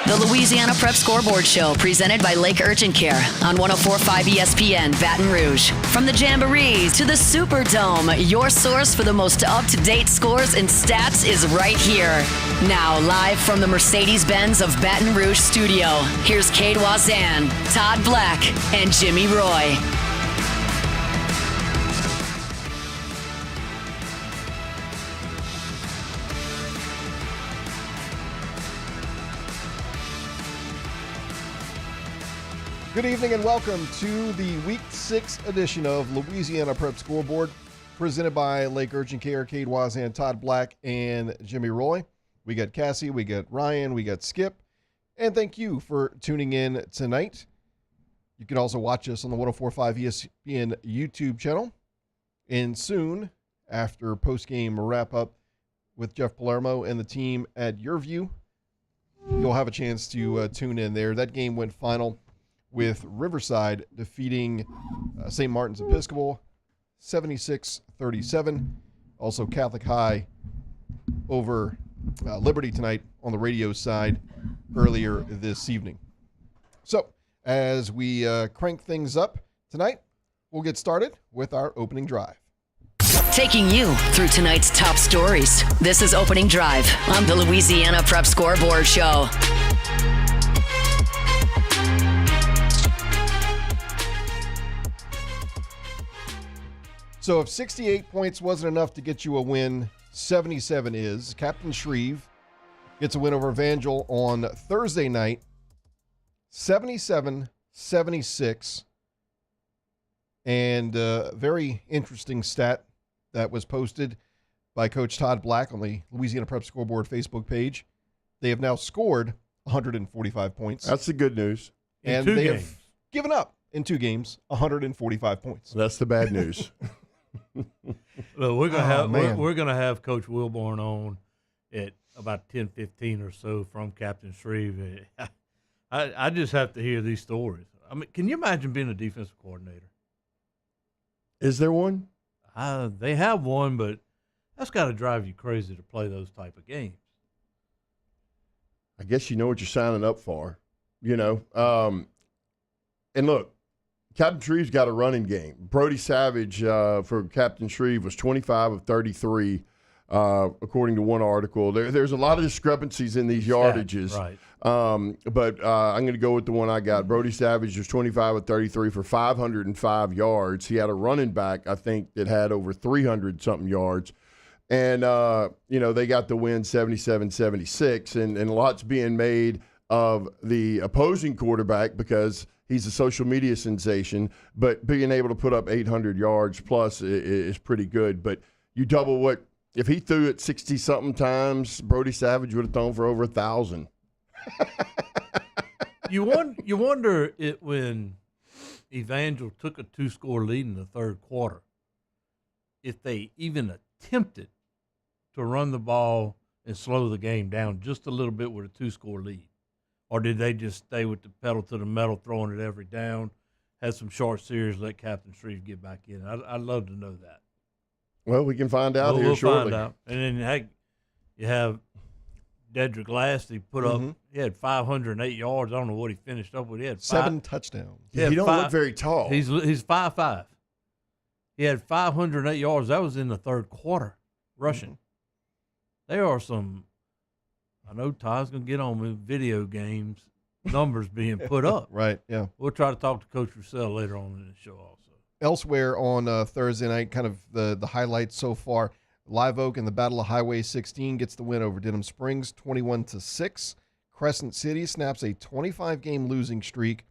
The Louisiana Prep Scoreboard Show, presented by Lake Urgent Care on 104.5 ESPN Baton Rouge. From the Jamborees to the Superdome, your source for the most up-to-date scores and stats is right here. Now, live from the Mercedes-Benz of Baton Rouge studio, here's Cade Wazan, Todd Black, and Jimmy Roy. Good evening and welcome to the Week 6 edition of Louisiana Prep Scoreboard, presented by Lake Urgent Care, Cade Wazan, Todd Black, and Jimmy Roy. We got Cassie, we got Ryan, we got Skip, and thank you for tuning in tonight. You can also watch us on the 104.5 ESPN YouTube channel. And soon, after post-game wrap-up with Jeff Palermo and the team at Your View, you'll have a chance to tune in there. That game went final with Riverside defeating St. Martin's Episcopal 76-37. Also Catholic High over Liberty tonight on the radio side earlier this evening. So as we crank things up tonight, we'll get started with our opening drive. Taking you through tonight's top stories. This is Opening Drive on the Louisiana Prep Scoreboard Show. So if 68 points wasn't enough to get you a win, 77 is. Captain Shreve gets a win over Evangel on Thursday night, 77-76. And a very interesting stat that was posted by Coach Todd Black on the Louisiana Prep Scoreboard Facebook page. They have now scored 145 points. That's the good news. And they have given up in 2 games 145 points. That's the bad news. Look, we're gonna have Coach Wilborn on at about 10:15 or so from Captain Shreve. I just have to hear these stories. I mean, can you imagine being a defensive coordinator? Is there one? They have one, but that's got to drive you crazy to play those type of games. I guess you know what you're signing up for, you know. And look, Captain Shreve's got a running game. Brody Savage for Captain Shreve was 25 of 33, according to one article. There's a lot of discrepancies in these yardages. Right. But I'm going to go with the one I got. Brody Savage was 25 of 33 for 505 yards. He had a running back, I think, that had over 300-something yards. And, they got the win 77-76. And lots being made of the opposing quarterback because he's a social media sensation, but being able to put up 800 yards plus is pretty good. But you double what – if he threw it 60-something times, Brody Savage would have thrown for over 1,000. You wonder when Evangel took a 2-score lead in the third quarter, if they even attempted to run the ball and slow the game down just a little bit with a 2-score lead. Or did they just stay with the pedal to the metal, throwing it every down, had some short series, let Captain Shreve get back in? I'd love to know that. Well, we can find out here we'll shortly. Find out. And then, heck, you have Dedrick Lasty put up, he had 508 yards. I don't know what he finished up with. He had 7 touchdowns. He don't look very tall. He's 5'5". He had 508 yards. That was in the third quarter, rushing. There are some – I know Todd's going to get on with video games, numbers being put up. Right, yeah. We'll try to talk to Coach Roussel later on in the show also. Elsewhere on Thursday night, kind of the highlights so far, Live Oak in the Battle of Highway 16 gets the win over Denham Springs, 21-6. Crescent City snaps a 25-game losing streak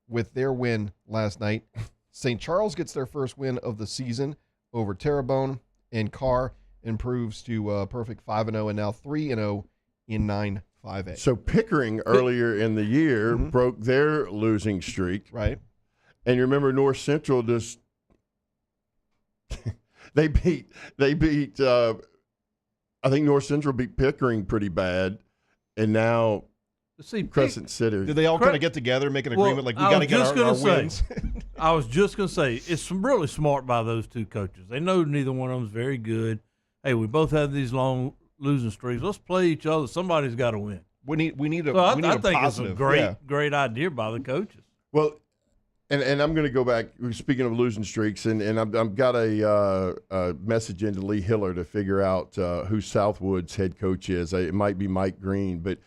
with their win last night. St. Charles gets their first win of the season over Terrebonne, and Carr improves to perfect 5-0 and now 3-0 in 9-5A. So Pickering earlier in the year broke their losing streak. Right. And you remember North Central just they beat I think North Central beat Pickering pretty bad, and now Crescent City. Did they all kind of get together and make an agreement like we got to get our wins? I was just going to say, it's really smart by those two coaches. They know neither one of them is very good. Hey, we both have these long losing streaks. Let's play each other. Somebody's got to win. We need a So I positive. think it's a Yeah. great idea by the coaches. Well, and I'm going to go back. Speaking of losing streaks, and I've got a message into Lee Hiller to figure out who Southwood's head coach is. It might be Mike Green, but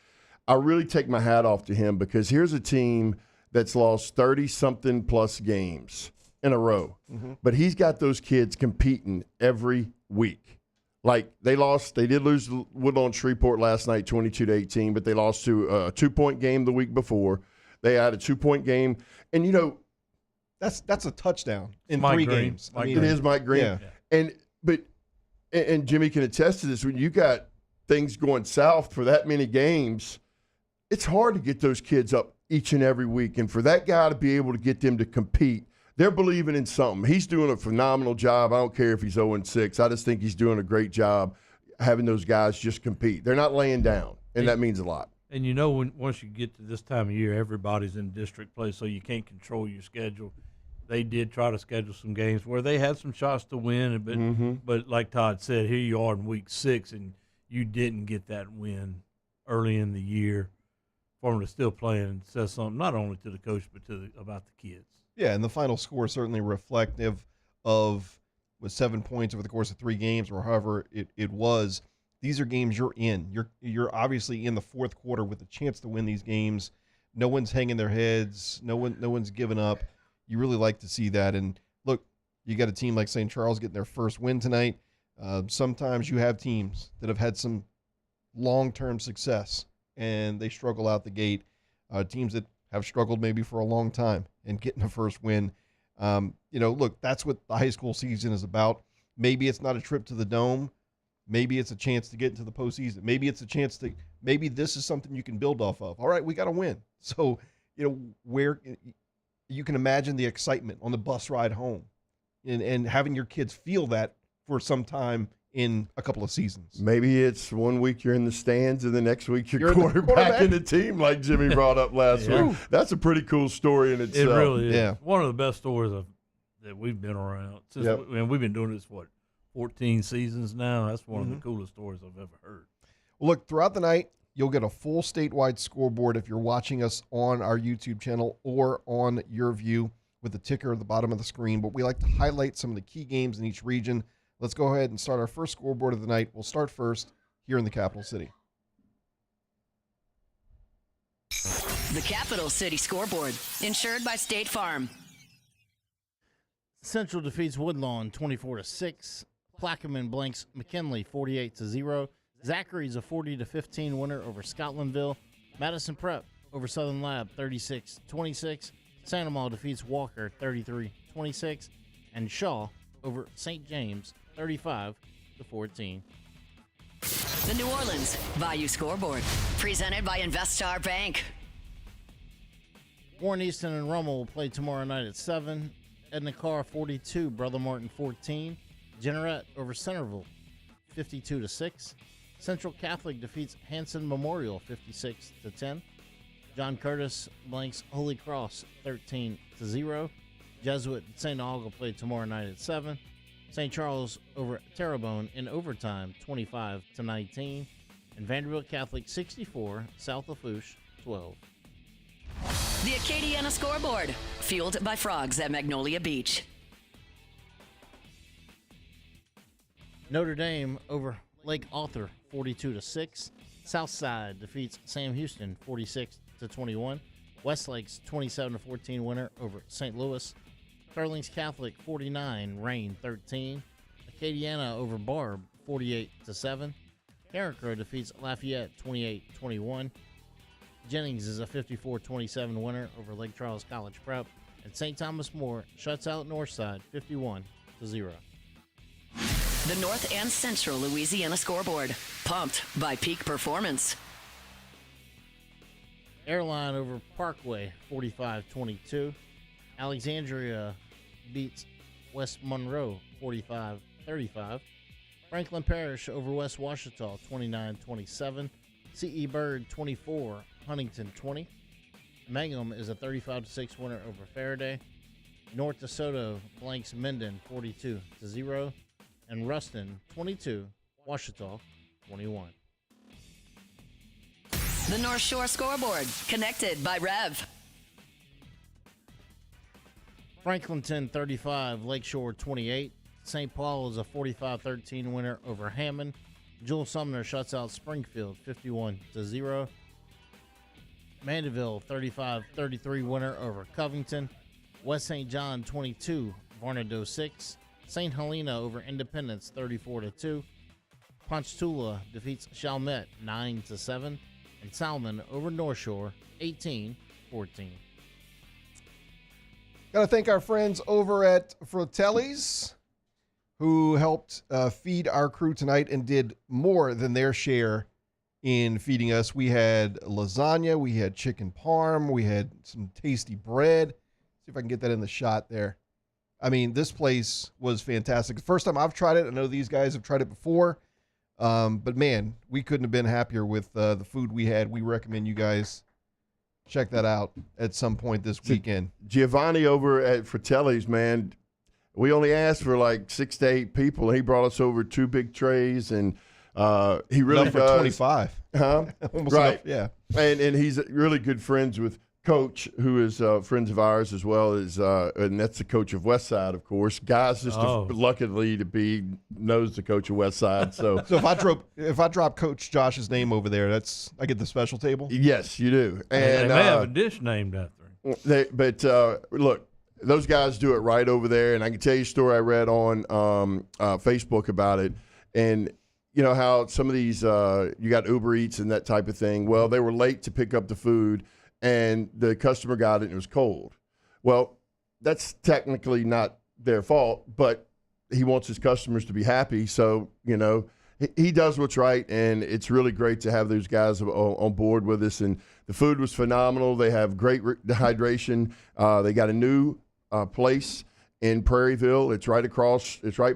I really take my hat off to him because here's a team that's lost 30-something plus games in a row, but he's got those kids competing every week. Like they did lose to Woodlawn Shreveport last night, 22-18, but they lost to a 2-point game the week before. They had a 2-point game, and That's a touchdown in Mike 3 Green. games. Mike I mean, Green. it is Mike Green. Yeah. And Jimmy can attest to this. When you got things going south for that many games, it's hard to get those kids up each and every week. And for that guy to be able to get them to compete, they're believing in something. He's doing a phenomenal job. I don't care if he's 0-6. I just think he's doing a great job having those guys just compete. They're not laying down, and that means a lot. And once you get to this time of year, everybody's in district play, so you can't control your schedule. They did try to schedule some games where they had some shots to win, but like Todd said, here you are in week 6, and you didn't get that win early in the year. For them to still playing says something not only to the coach but about the kids. Yeah, and the final score is certainly reflective of with 7 points over the course of 3 games, or however it was. These are games you're in. You're obviously in the fourth quarter with a chance to win these games. No one's hanging their heads. No one's giving up. You really like to see that. And look, you got a team like St. Charles getting their first win tonight. Sometimes you have teams that have had some long-term success and they struggle out the gate. Teams that have struggled maybe for a long time and getting a first win. Look, that's what the high school season is about. Maybe it's not a trip to the Dome. Maybe it's a chance to get into the postseason. Maybe this is something you can build off of. All right, we got to win. So, where you can imagine the excitement on the bus ride home and having your kids feel that for some time in a couple of seasons. Maybe it's 1 week you're in the stands and the next week you're quarterback in the team like Jimmy brought up last week. That's a pretty cool story in itself. It really is. Yeah. One of the best stories that we've been around. And we've been doing this, 14 seasons now. That's one of the coolest stories I've ever heard. Well, look, throughout the night, you'll get a full statewide scoreboard if you're watching us on our YouTube channel or on your view with the ticker at the bottom of the screen. But we like to highlight some of the key games in each region. Let's go ahead and start our first scoreboard of the night. We'll start first here in the capital city. The Capital City Scoreboard, insured by State Farm. Central defeats Woodlawn 24-6. Plaquemine blanks McKinley 48-0. Zachary's a 40-15 winner over Scotlandville. Madison Prep over Southern Lab 36-26. Santa Maria defeats Walker 33-26. And Shaw over St. James 35-14. The New Orleans Bayou Scoreboard, presented by Investar Bank. Warren Easton and Rummel will play tomorrow night at 7. Edna Carr 42, Brother Martin 14. Jeanerette over Centerville 52-6. Central Catholic defeats Hanson Memorial 56-10. John Curtis blanks Holy Cross 13-0. Jesuit and St. Aug will play tomorrow night at 7. St. Charles over Terrebonne in overtime 25-19. And Vanderbilt Catholic 64, South Lafourche 12. The Acadiana Scoreboard, fueled by frogs at Magnolia Beach. Notre Dame over Lake Arthur 42-6. Southside defeats Sam Houston 46-21. Westlake's 27-14 winner over St. Louis. Sterling's Catholic 49, Rain 13. Acadiana over Barb 48-7. Carrickrow defeats Lafayette 28-21. Jennings is a 54-27 winner over Lake Charles College Prep. And St. Thomas More shuts out Northside 51-0. The North and Central Louisiana Scoreboard, pumped by Peak Performance. Airline over Parkway 45-22. Alexandria beats West Monroe 45-35. Franklin Parish over West Washita 29-27. C.E. Bird 24, Huntington 20. Mangum is a 35-6 winner over Faraday. North DeSoto blanks Minden 42-0. And Ruston 22, Washita 21. The North Shore Scoreboard, connected by Rev. Franklinton 35, Lakeshore 28. St. Paul is a 45-13 winner over Hammond. Jewel Sumner shuts out Springfield 51-0. Mandeville 35-33 winner over Covington. West St. John 22, Varnado 6. St. Helena over Independence 34-2. Ponchatoula defeats Chalmette 9-7. And Salmon over North Shore 18-14. Got to thank our friends over at Fratelli's who helped feed our crew tonight and did more than their share in feeding us. We had lasagna, we had chicken parm, we had some tasty bread. See if I can get that in the shot there. I mean, this place was fantastic. The first time I've tried it. I know these guys have tried it before. But man, we couldn't have been happier with the food we had. We recommend you guys check that out at some point this weekend. Giovanni over at Fratelli's, man, we only asked for like 6 to 8 people. He brought us over 2 big trays, and he really enough for 25. Huh? Almost right. enough, yeah. And he's really good friends with Coach, who is friends of ours as well as, and that's the coach of Westside, of course. Guy's just luckily to knows the coach of Westside. So if I drop Coach Josh's name over there, I get the special table. Yes, you do. And they may have a dish named after him. But look, those guys do it right over there. And I can tell you a story I read on Facebook about it. And you know how some of these you got Uber Eats and that type of thing. Well, they were late to pick up the food, and the customer got it and it was cold. Well, that's technically not their fault, but he wants his customers to be happy. So, you know, he does what's right, and it's really great to have those guys on board with us. And the food was phenomenal. They have great hydration. They got a new place in Prairieville. It's right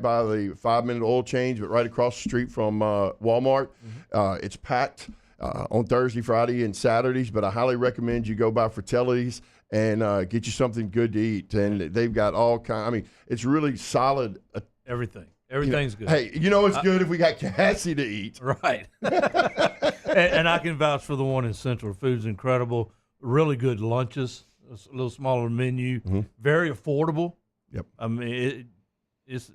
by the 5-minute oil change, but right across the street from Walmart. It's packed on Thursday, Friday, and Saturdays, but I highly recommend you go by Fratelli's and get you something good to eat. And they've got all kinds. I mean, it's really solid. Everything's good. Hey, you know it's good if we got Cassie to eat. Right. and I can vouch for the one in Central. Food's incredible. Really good lunches. A little smaller menu. Very affordable. Yep. I mean, it's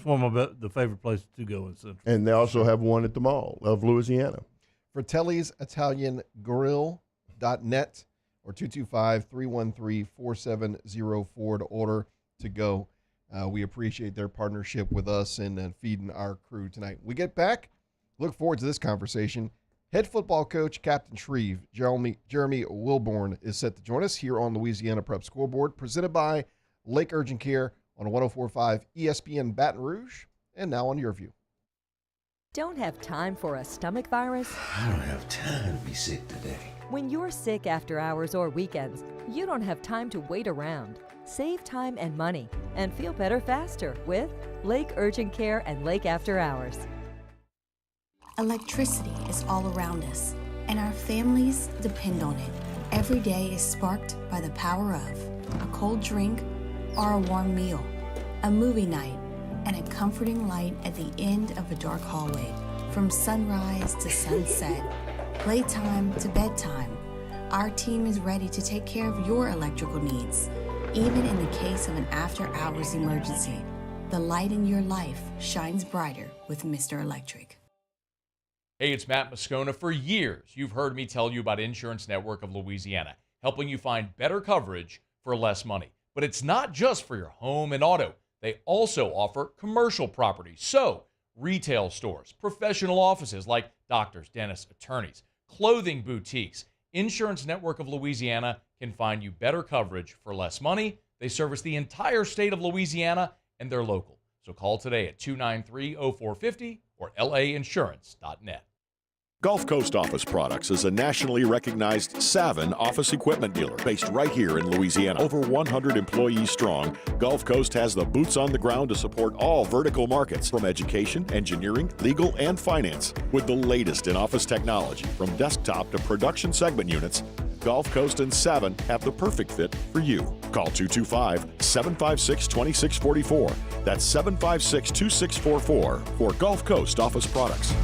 one of the favorite places to go in Central. And they also have one at the Mall of Louisiana. Fratelli's Italian Grill.net or 225-313-4704 to order to go. We appreciate their partnership with us and feeding our crew tonight. We get back. Look forward to this conversation. Head football coach, Captain Shreve, Jeremy Wilborn, is set to join us here on Louisiana Prep Scoreboard, presented by Lake Urgent Care on 104.5 ESPN Baton Rouge, and now on Your View. Don't have time for a stomach virus? I don't have time to be sick today. When you're sick after hours or weekends, you don't have time to wait around. Save time and money and feel better faster with Lake Urgent Care and Lake After Hours. Electricity is all around us, and our families depend on it. Every day is sparked by the power of a cold drink or a warm meal, a movie night, and a comforting light at the end of a dark hallway. From sunrise to sunset, playtime to bedtime, our team is ready to take care of your electrical needs. Even in the case of an after-hours emergency, the light in your life shines brighter with Mr. Electric. Hey, it's Matt Moscona. For years, you've heard me tell you about Insurance Network of Louisiana, helping you find better coverage for less money. But it's not just for your home and auto. They also offer commercial property. So, retail stores, professional offices like doctors, dentists, attorneys, clothing boutiques. Insurance Network of Louisiana can find you better coverage for less money. They service the entire state of Louisiana, and they're local. So call today at 293-0450 or lainsurance.net. Gulf Coast Office Products is a nationally recognized Savin office equipment dealer based right here in Louisiana. Over 100 employees strong, Gulf Coast has the boots on the ground to support all vertical markets from education, engineering, legal, and finance. With the latest in office technology from desktop to production segment units, Gulf Coast and Savin have the perfect fit for you. Call 225-756-2644. That's 756-2644 for Gulf Coast Office Products.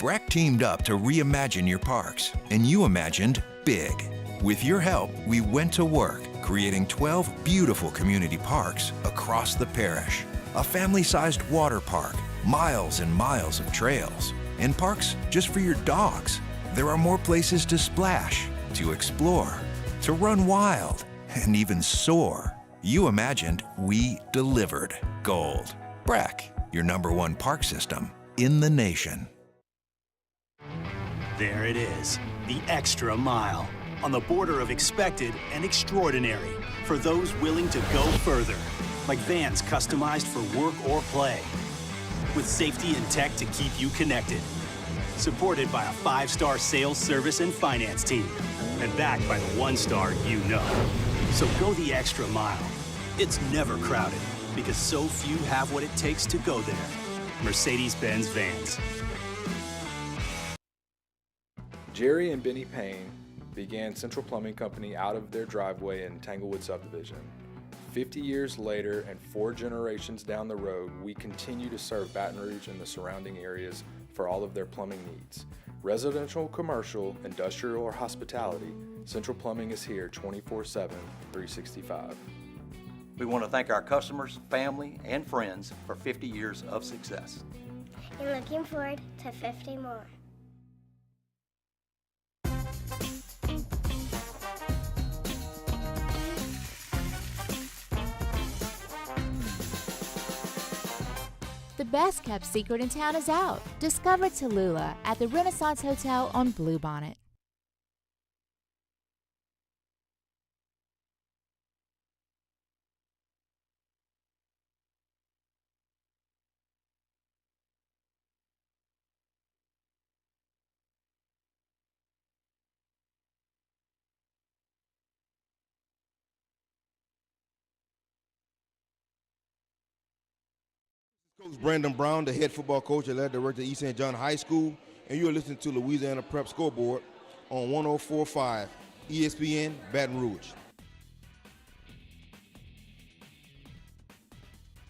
Breck teamed up to reimagine your parks, and you imagined big. With your help, we went to work, creating 12 beautiful community parks across the parish. A family-sized water park, miles and miles of trails, and parks just for your dogs. There are more places to splash, to explore, to run wild, and even soar. You imagined, we delivered. Gold. Breck, your #1 park system in the nation. There it is, the extra mile, on the border of expected and extraordinary for those willing to go further, like vans customized for work or play, with safety and tech to keep you connected, supported by a 5-star sales, service, and finance team, and backed by the 1-star you know. So go the extra mile. It's never crowded, because so few have what it takes to go there. Mercedes-Benz Vans. Jerry and Benny Payne began Central Plumbing Company out of their driveway in Tanglewood subdivision. 50 years later and 4 generations down the road, we continue to serve Baton Rouge and the surrounding areas for all of their plumbing needs. Residential, commercial, industrial, or hospitality, Central Plumbing is here 24/7, 365. We want to thank our customers, family, and friends for 50 years of success. And looking forward to 50 more. The best kept secret in town is out. Discover Tallulah at the Renaissance Hotel on Bluebonnet. Coach Brandon Brown, the head football coach and lead director at East St. John High School, and you're listening to Louisiana Prep Scoreboard on 104.5 ESPN Baton Rouge.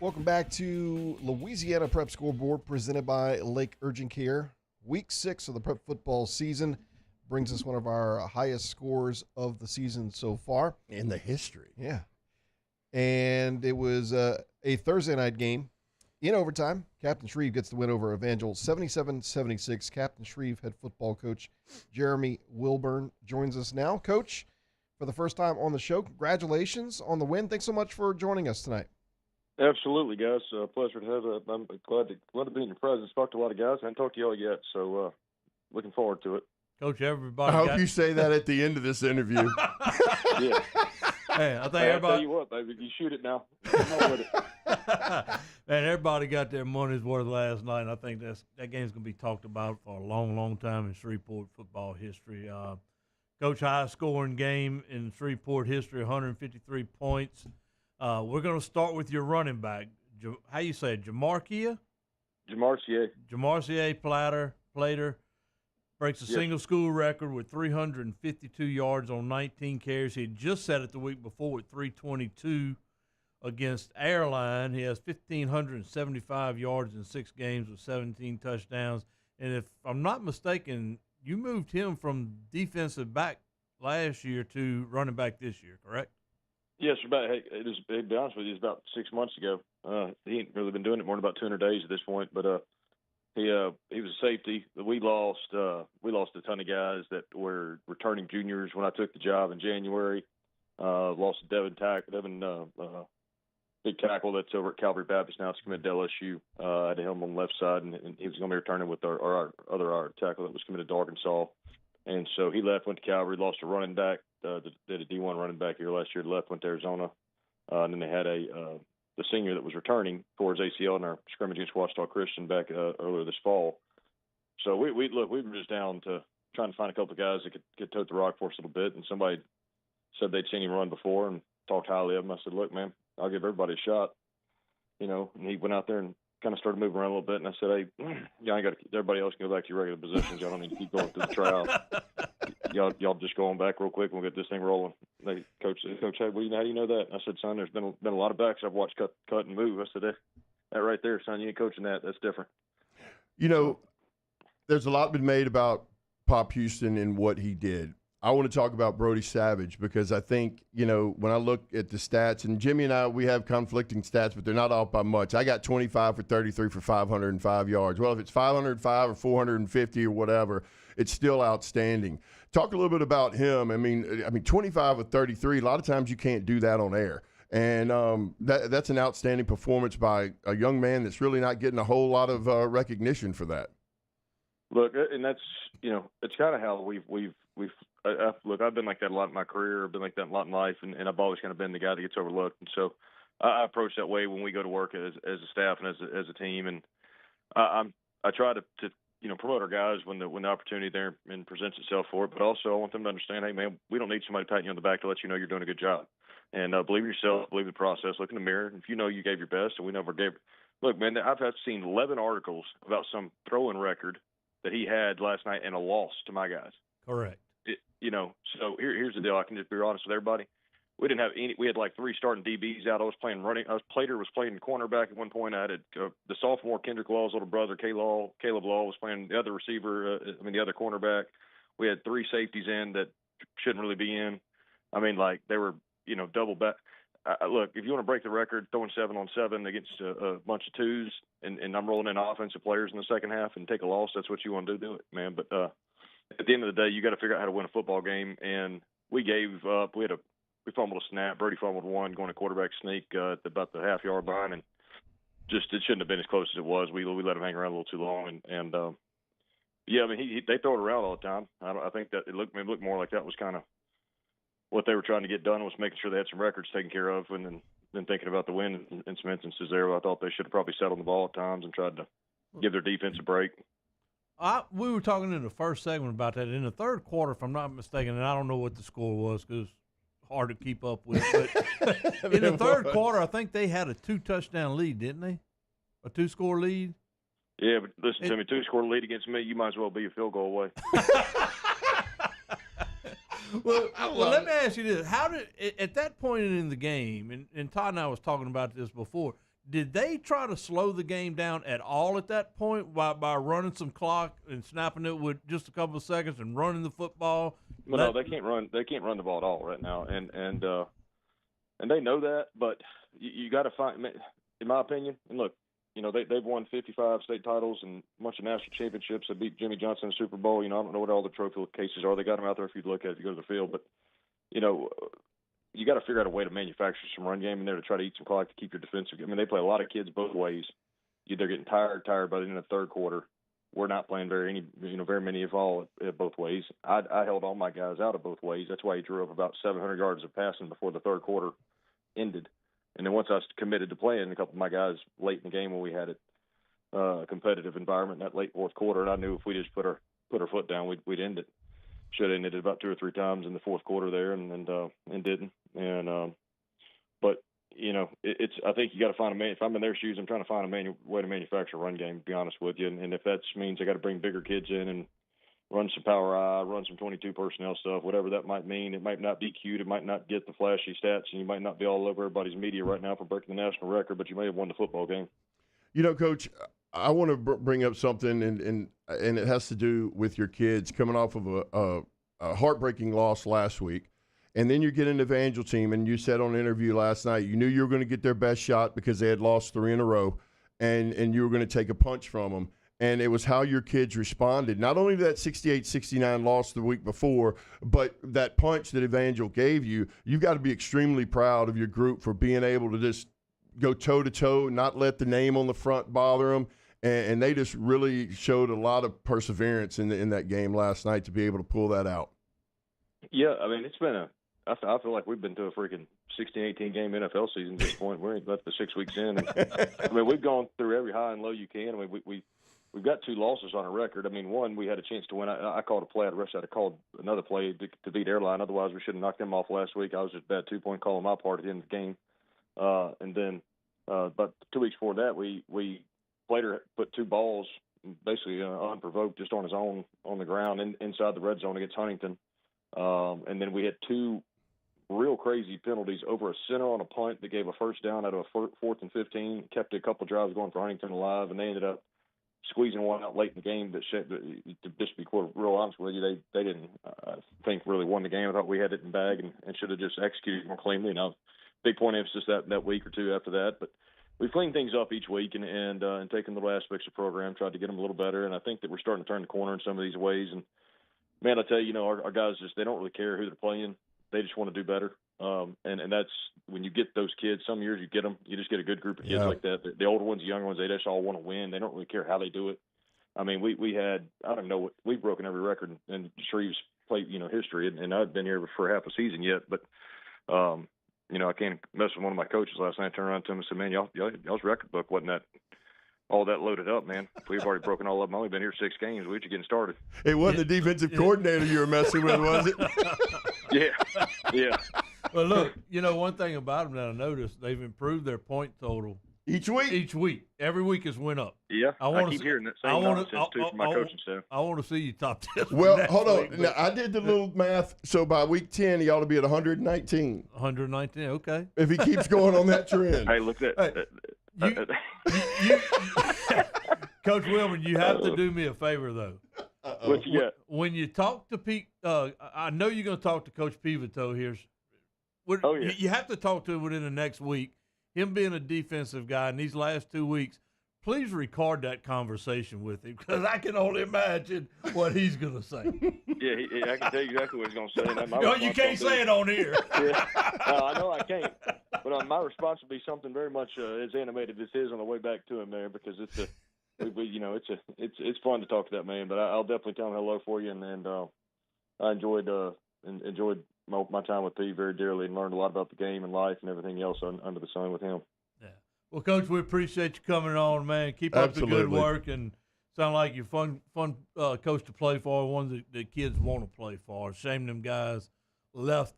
Welcome back to Louisiana Prep Scoreboard presented by Lake Urgent Care. Week 6 of the prep football season brings us one of our highest scores of the season so far. In the history. Yeah. And it was a Thursday night game. In overtime, Captain Shreve gets the win over Evangel, 77-76. Captain Shreve head football coach Jeremy Wilburn joins us now. Coach, for the first time on the show, congratulations on the win. Thanks so much for joining us tonight. Absolutely, guys. Pleasure to have it. I'm glad to be in your presence. Talked to a lot of guys. I haven't talked to y'all yet, so looking forward to it. Coach, everybody. I hope you say that at the end of this interview. Yeah. Hey, I think I'll everybody. tell you what, baby, you shoot it now. Come on with it. Man, everybody got their money's worth last night, and I think that game's going to be talked about for a long, long time in Shreveport football history. Coach, highest scoring game in Shreveport history, 153 points. We're going to start with your running back. How you say it? Jamarcia Plater breaks a single school record with 352 yards on 19 carries. He had just set it the week before with 322 against Airline. He has 1,575 yards in 6 games with 17 touchdowns. And if I'm not mistaken, you moved him from defensive back last year to running back this year, correct? Yes, to be honest with you, it's about 6 months ago. He ain't really been doing it more than about 200 days at this point, but he was a safety. We lost a ton of guys that were returning juniors when I took the job in January. Lost Devin, big tackle that's over at Calvary Baptist now. It's committed to LSU. I had him on the left side, and he was going to be returning with our other tackle that was committed to Arkansas. And so he left, went to Calvary, lost a running back. Did a D1 running back here last year. Left, went to Arizona. And then they had the senior that was returning towards ACL in our scrimmage against Ouachita Christian back earlier this fall. So we were just down to trying to find a couple of guys that could tote the rock for us a little bit. And somebody said they'd seen him run before and talked highly of him. I said, look, man, I'll give everybody a shot. And he went out there and kind of started moving around a little bit. And I said, hey, everybody else can go back to your regular positions. Y'all don't need to keep going through the tryout. Y'all just go on back real quick and we'll get this thing rolling. Coach said, hey, how do you know that? And I said, son, there's been a lot of backs I've watched cut and move. I said, that right there, son, you ain't coaching that. That's different. there's a lot been made about Pop Houston and what he did. I want to talk about Brody Savage because I think, when I look at the stats, and Jimmy and I, we have conflicting stats, but they're not off by much. I got 25 for 33 for 505 yards. Well, if it's 505 or 450 or whatever, it's still outstanding. Talk a little bit about him. I mean, 25 of 33, a lot of times you can't do that on air. And that's an outstanding performance by a young man that's really not getting a whole lot of recognition for that. Look, and that's, it's kind of how we've look, I've been like that a lot in my career. I've been like that a lot in life, and I've always kind of been the guy that gets overlooked. And so I approach that way when we go to work as a staff and as a team. And I try to promote our guys when the opportunity there and presents itself for it. But also I want them to understand, hey, man, we don't need somebody patting you on the back to let you know you're doing a good job. And believe yourself, believe the process, look in the mirror. If you know you gave your best, and we never gave. Look, man, I've seen 11 articles about some throwing record that he had last night and a loss to my guys. Correct. So here's the deal. I can just be honest with everybody. We didn't have any. We had like 3 starting DBs out. I was playing running. Plater was playing cornerback at one point. I had the sophomore Kendrick Law's little brother, Caleb Law, was playing the other receiver. The other cornerback. We had 3 safeties in that shouldn't really be in. I mean, like they were, double back. Look, if you want to break the record, throwing 7-on-7 against a bunch of 2s, and I'm rolling in offensive players in the second half and take a loss, that's what you want to do it, man. But at the end of the day, you got to figure out how to win a football game. And we gave up. We fumbled a snap. Brody fumbled one going to quarterback sneak at about the half-yard line, and just it shouldn't have been as close as it was. We let him hang around a little too long, and yeah, I mean they throw it around all the time. I think that it looked more like that was kind of what they were trying to get done, was making sure they had some records taken care of, and then thinking about the win in some instances there where I thought they should have probably settled the ball at times and tried to give their defense a break. We were talking in the first segment about that. In the third quarter, if I'm not mistaken, and I don't know what the score was because it's hard to keep up with, but in the third quarter, I think they had a 2-touchdown lead, didn't they? A 2-score lead? Yeah, but listen to me, 2-score lead against me, you might as well be a field goal away. Well, let me ask you this. How did, at that point in the game, and Todd and I was talking about this before, did they try to slow the game down at all at that point by running some clock and snapping it with just a couple of seconds and running the football? Well, no, they can't run. They can't run the ball at all right now, and they know that. But you got to find, in my opinion. And look, they've won 55 state titles and a bunch of national championships. They beat Jimmy Johnson in the Super Bowl. I don't know what all the trophy cases are. They got them out there if you look at it, if you go to the field. But you got to figure out a way to manufacture some run game in there to try to eat some clock to keep your defensive. I mean, they play a lot of kids both ways. They're getting tired by the end of the third quarter. We're not playing very many of all at both ways. I held all my guys out of both ways. That's why he drew up about 700 yards of passing before the third quarter ended. And then once I was committed to playing a couple of my guys late in the game when we had a competitive environment in that late fourth quarter, and I knew if we just put our foot down, we'd end it. Should have ended it about 2 or 3 times in the fourth quarter there, and didn't. And but it's I think you got to find if I'm in their shoes, I'm trying to find a way to manufacture a run game. To be honest with you, and if that means I got to bring bigger kids in and run some power eye, run some 22 personnel stuff, whatever that might mean. It might not be cute. It might not get the flashy stats, and you might not be all over everybody's media right now for breaking the national record, but you may have won the football game. Coach, I want to bring up something, and it has to do with your kids coming off of a heartbreaking loss last week. And then you get an Evangel team, and you said on an interview last night, you knew you were going to get their best shot because they had lost 3 in a row, and you were going to take a punch from them. And it was how your kids responded, not only to that 68-69 loss the week before, but that punch that Evangel gave you. You've got to be extremely proud of your group for being able to just go toe-to-toe, not let the name on the front bother them. And they just really showed a lot of perseverance in that game last night to be able to pull that out. Yeah, I mean, it's been I feel like we've been to a freaking 16-18 game NFL season at this point. We're about the 6 weeks in. And, I mean, we've gone through every high and low you can. I mean, we've got 2 losses on our record. I mean, one, we had a chance to win. I called a play. The rest I'd have called another play to beat Airline. Otherwise, we should have knocked them off last week. I was just bad 2-point call on my part at the end of the game. And then but 2 weeks before that, we Plater put 2 balls basically unprovoked just on his own on the ground inside the red zone against Huntington. And then we had 2 real crazy penalties over a center on a punt that gave a first down out of a 4th and 15, kept a couple drives going for Huntington alive, and they ended up squeezing one out late in the game that to just be real honest with you, they didn't think really won the game. I thought we had it in bag and should have just executed more cleanly. Now, big point of emphasis that week or two after that, but we've cleaned things up each week and taken the little aspects of the program, tried to get them a little better, and I think that we're starting to turn the corner in some of these ways. And man, I tell you, our guys they don't really care who they're playing; they just want to do better. And that's when you get those kids. Some years you just get a good group of kids like that. The older ones, the younger ones, they just all want to win. They don't really care how they do it. I mean, we had, I don't know, we've broken every record in Shreve's play, history, and I've been here for half a season yet, but I can't mess with one of my coaches last night. I turned around to him and said, "Man, y'all's record book wasn't that all that loaded up, man. We've already broken all of them. I've only been here 6 games. We're just getting started." It wasn't the defensive coordinator you were messing with, was it? Yeah. Well, look, one thing about them that I noticed, they've improved their point total each week. Every week has went up. Yeah, I keep hearing that same nonsense too from my coaching staff. I want to see you top 10. Well, hold on. Now, I did the little math. So by week 10, he ought to be at 119. 119, okay. If he keeps going on that trend. Hey, look at that. Coach Wilman, you have to do me a favor, though. What you got? When you talk to Pete, I know you're going to talk to Coach Pivotal here. Yeah. You have to talk to him within the next week. Him being a defensive guy in these last 2 weeks, please record that conversation with him because I can only imagine what he's going to say. Yeah, I can tell you exactly what he's going to say. You can't say it on here. Yeah. No, I know I can't. But my response would be something very much as animated as his on the way back to him there because it's fun to talk to that man. But I'll definitely tell him hello for you, and I enjoyed my time with Pete very dearly and learned a lot about the game and life and everything else under the sun with him. Yeah. Well, Coach, we appreciate you coming on, man. Keep up the good work and sound like you're fun coach to play for, one that kids want to play for. Shame them guys left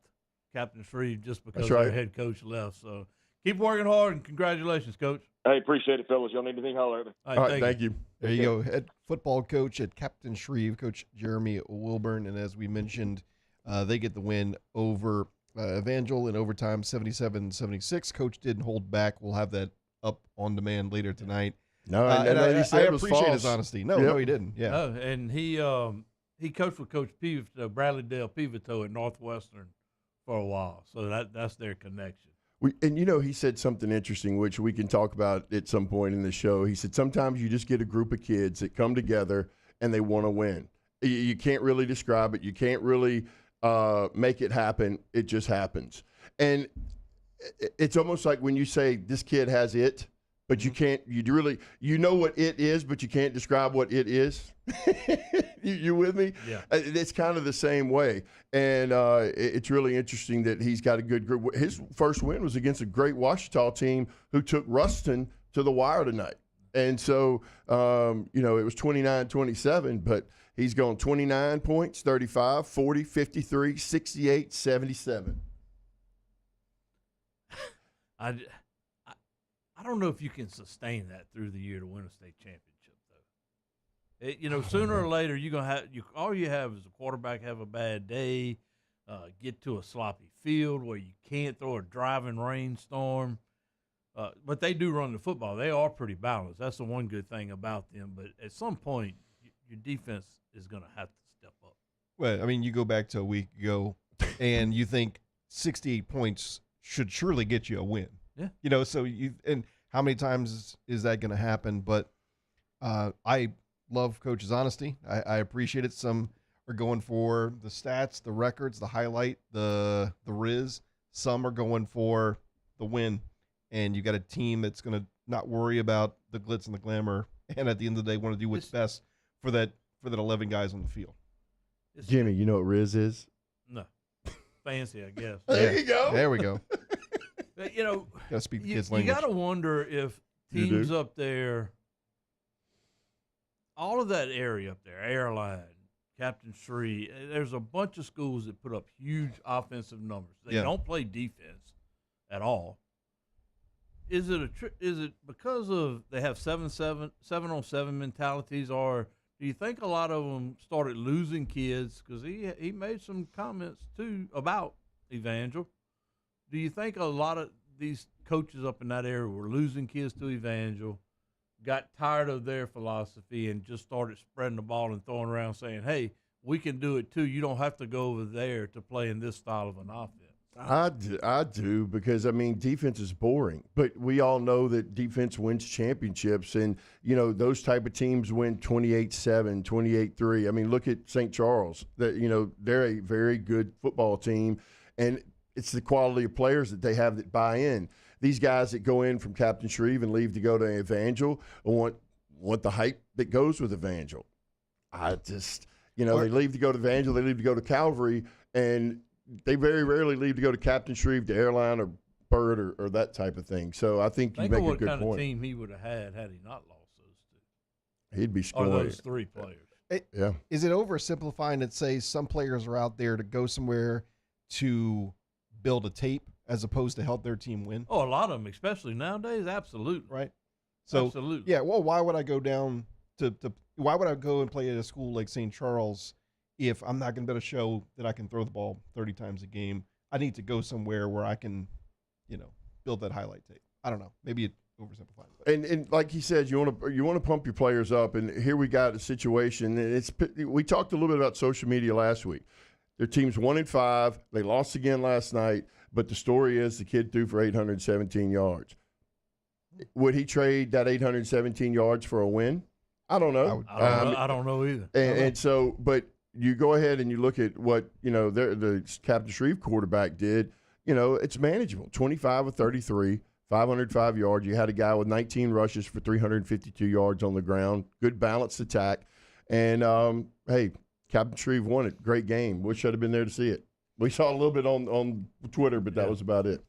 Captain Shreve just because their head coach left. So keep working hard and congratulations, Coach. Hey, appreciate it, fellas. Y'all need anything, holler at me. All right, thank you. There you go. Head football coach at Captain Shreve, Coach Jeremy Wilburn. And as we mentioned, they get the win over Evangel in overtime, 77-76. Coach didn't hold back. We'll have that up on demand later tonight. No, I appreciate his honesty. No, he didn't. Yeah, no, and he coached with Coach Bradley Dale Pivotal at Northwestern for a while, so that's their connection. He said something interesting, which we can talk about at some point in the show. He said sometimes you just get a group of kids that come together and they want to win. You can't really describe it. You can't really make it happen. It just happens. And it's almost like when you say this kid has it, but you can't, you know what it is, but you can't describe what it is. You with me? Yeah. It's kind of the same way. And it's really interesting that he's got a good group. His first win was against a great Ouachita team who took Ruston to the wire tonight. And so, it was 29-27, but he's gone 29 points, 35, 40, 53, 68, 77. I don't know if you can sustain that through the year to win a state championship, though. Sooner or later, you're gonna have all you have is a quarterback have a bad day, get to a sloppy field where you can't throw a driving rainstorm. But they do run the football. They are pretty balanced. That's the one good thing about them. But at some point, your defense is going to have to step up. Well, I mean, you go back to a week ago, and you think 68 points should surely get you a win. Yeah. So and how many times is that going to happen? But I love Coach's honesty. I appreciate it. Some are going for the stats, the records, the highlight, the Riz. Some are going for the win. And you got a team that's going to not worry about the glitz and the glamour, and at the end of the day, want to do what's best for that 11 guys on the field. Jimmy, you know what Riz is? No, fancy, I guess. There you go. There we go. But, gotta speak the kids' language. You got to wonder if teams up there, all of that area up there, Airline, Captain Shreve, there's a bunch of schools that put up huge offensive numbers. They don't play defense at all. Is it because of they have 7-on-7 mentalities, or do you think a lot of them started losing kids? Because he made some comments too about Evangel. Do you think a lot of these coaches up in that area were losing kids to Evangel, got tired of their philosophy and just started spreading the ball and throwing around saying, hey, we can do it too. You don't have to go over there to play in this style of an offense. I do because, I mean, defense is boring. But we all know that defense wins championships. And, you know, those type of teams win 28-7, 28-3. I mean, look at St. Charles. They're a very good football team. And it's the quality of players that they have that buy in. These guys that go in from Captain Shreve and leave to go to Evangel want the hype that goes with Evangel. I just, they leave to go to Evangel, they leave to go to Calvary, and they very rarely leave to go to Captain Shreve, to Airline, or Bird, or that type of thing. So I think you make a good point. Think of what kind of team he would have had he not lost those two. He'd be scoring. Or those three players. Yeah. Is it oversimplifying to say some players are out there to go somewhere to build a tape as opposed to help their team win? Oh, a lot of them, especially nowadays, absolutely. Right. So, absolutely. Yeah, well, why would I go down why would I go and play at a school like St. Charles if I'm not going to be able to show that I can throw the ball 30 times a game? I need to go somewhere where I can, build that highlight tape. I don't know. Maybe it oversimplifies it. And like he said, you want to pump your players up. And here we got a situation. And we talked a little bit about social media last week. Their team's 1-5. They lost again last night. But the story is the kid threw for 817 yards. Would he trade that 817 yards for a win? I don't know. I don't know either. And so, but you go ahead and you look at what, the Captain Shreve quarterback did. It's manageable. 25 of 33, 505 yards. You had a guy with 19 rushes for 352 yards on the ground. Good balanced attack. And, hey, Captain Shreve won it. Great game. Wish I'd have been there to see it. We saw a little bit on Twitter, but that was about it.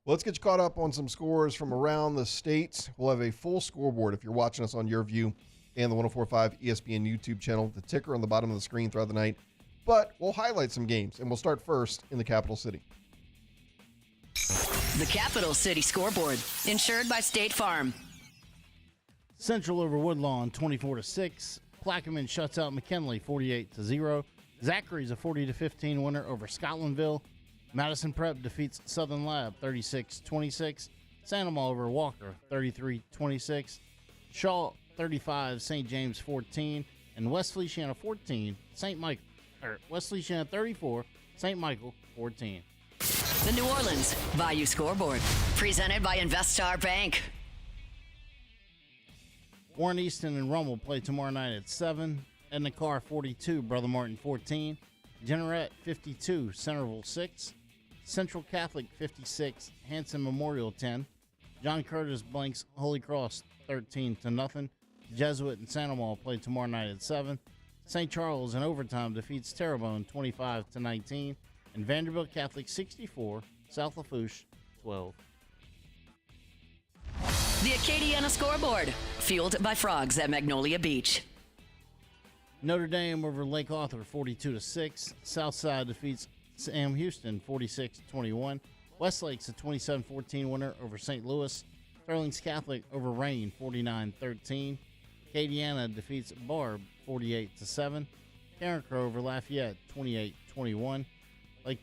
Well, let's get you caught up on some scores from around the state. We'll have a full scoreboard if you're watching us on YourView and the 104.5 ESPN YouTube channel. The ticker on the bottom of the screen throughout the night. But we'll highlight some games, and we'll start first in the capital city. The Capital City Scoreboard, insured by State Farm. Central over Woodlawn, 24-6. Plaquemine shuts out McKinley, 48-0. Zachary's a 40-15 winner over Scotlandville. Madison Prep defeats Southern Lab, 36-26. Sandoval over Walker, 33-26. Shaw, 35. St. James, 14. And West Feliciana, 14. West Feliciana, 34. St. Michael, 14. The New Orleans Bayou Scoreboard, presented by Investar Bank. Warren Easton and Rummel play tomorrow night at 7. Edna Carr, 42. Brother Martin, 14. Jeanerette, 52. Centerville, 6. Central Catholic, 56. Hanson Memorial, 10. John Curtis blanks Holy Cross, 13-0. Jesuit and Sandoval play tomorrow night at 7. St. Charles in overtime defeats Terrebonne, 25-19. And Vanderbilt Catholic, 64. South Lafourche, 12. The Acadiana Scoreboard, fueled by frogs at Magnolia Beach. Notre Dame over Lake Arthur, 42-6. Southside defeats Sam Houston, 46-21. Westlake's a 27-14 winner over St. Louis. Sterling's Catholic over Rain, 49-13. Acadiana defeats Barb, 48-7. Carencro over Lafayette, 28-21. Lake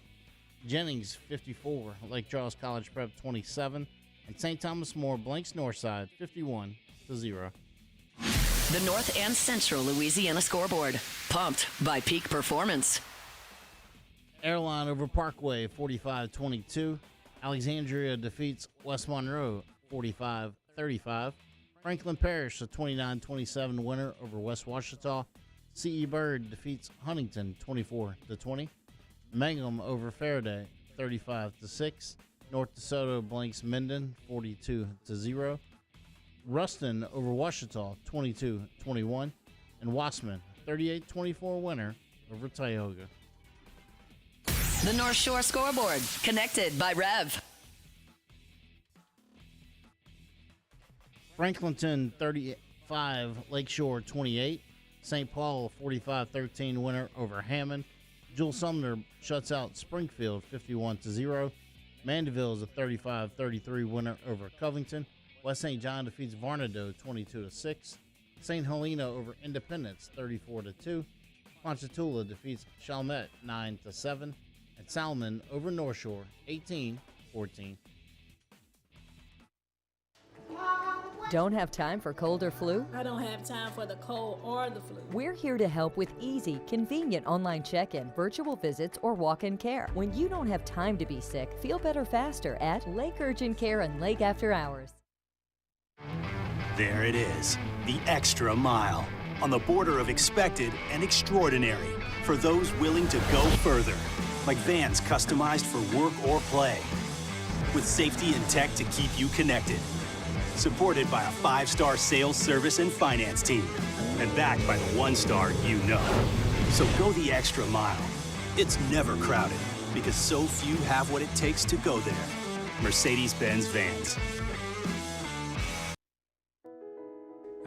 Jennings, 54. Lake Charles College Prep, 27. And St. Thomas More blanks Northside, 51-0. The North and Central Louisiana Scoreboard, pumped by Peak Performance. Airline over Parkway, 45-22. Alexandria defeats West Monroe, 45-35. Franklin Parish, a 29-27 winner over West Ouachita. C.E. Bird defeats Huntington, 24-20. Mangum over Faraday, 35-6. North DeSoto blanks Minden, 42-0. Ruston over Ouachita, 22-21. And Wassman, 38-24 winner over Tioga. The North Shore Scoreboard, connected by Rev. Franklinton, 35. Lakeshore, 28. St. Paul, 45-13 winner over Hammond. Jewel Sumner shuts out Springfield, 51-0. Mandeville is a 35-33 winner over Covington. West St. John defeats Varnado, 22-6. St. Helena over Independence, 34-2. Ponchatoula defeats Chalmette, 9-7. And Salmon over North Shore, 18-14. Don't have time for cold or flu? I don't have time for the cold or the flu. We're here to help with easy, convenient online check-in, virtual visits, or walk-in care. When you don't have time to be sick, feel better faster at Lake Urgent Care and Lake After Hours. There it is, the extra mile, on the border of expected and extraordinary, for those willing to go further, like vans customized for work or play, with safety and tech to keep you connected, supported by a 5-star sales, service, and finance team, and backed by the 1-star you know. So go the extra mile. It's never crowded, because so few have what it takes to go there. Mercedes-Benz Vans.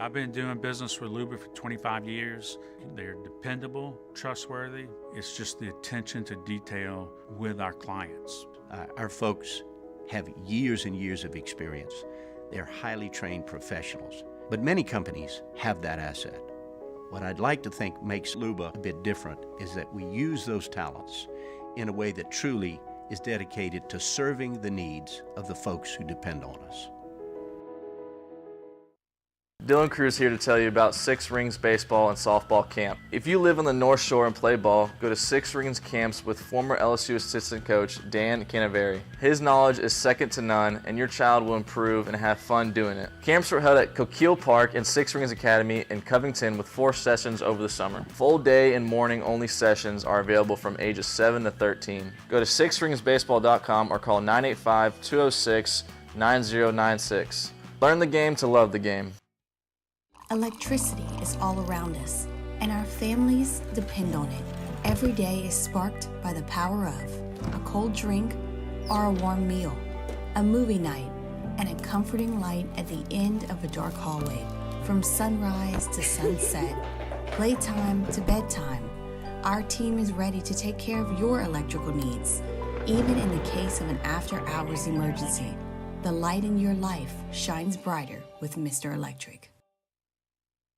I've been doing business with Luba for 25 years. They're dependable, trustworthy. It's just the attention to detail with our clients. Our folks have years and years of experience. They're highly trained professionals, but many companies have that asset. What I'd like to think makes Luba a bit different is that we use those talents in a way that truly is dedicated to serving the needs of the folks who depend on us. Dylan Cruz here to tell you about Six Rings Baseball and Softball Camp. If you live on the North Shore and play ball, go to Six Rings Camps with former LSU assistant coach Dan Canaveri. His knowledge is second to none, and your child will improve and have fun doing it. Camps were held at Coquille Park and Six Rings Academy in Covington with 4 sessions over the summer. Full day and morning only sessions are available from ages 7 to 13. Go to sixringsbaseball.com or call 985-206-9096. Learn the game to love the game. Electricity is all around us, and our families depend on it. Every day is sparked by the power of a cold drink or a warm meal, a movie night, and a comforting light at the end of a dark hallway. From sunrise to sunset, playtime to bedtime, our team is ready to take care of your electrical needs. Even in the case of an after-hours emergency, the light in your life shines brighter with Mr. Electric.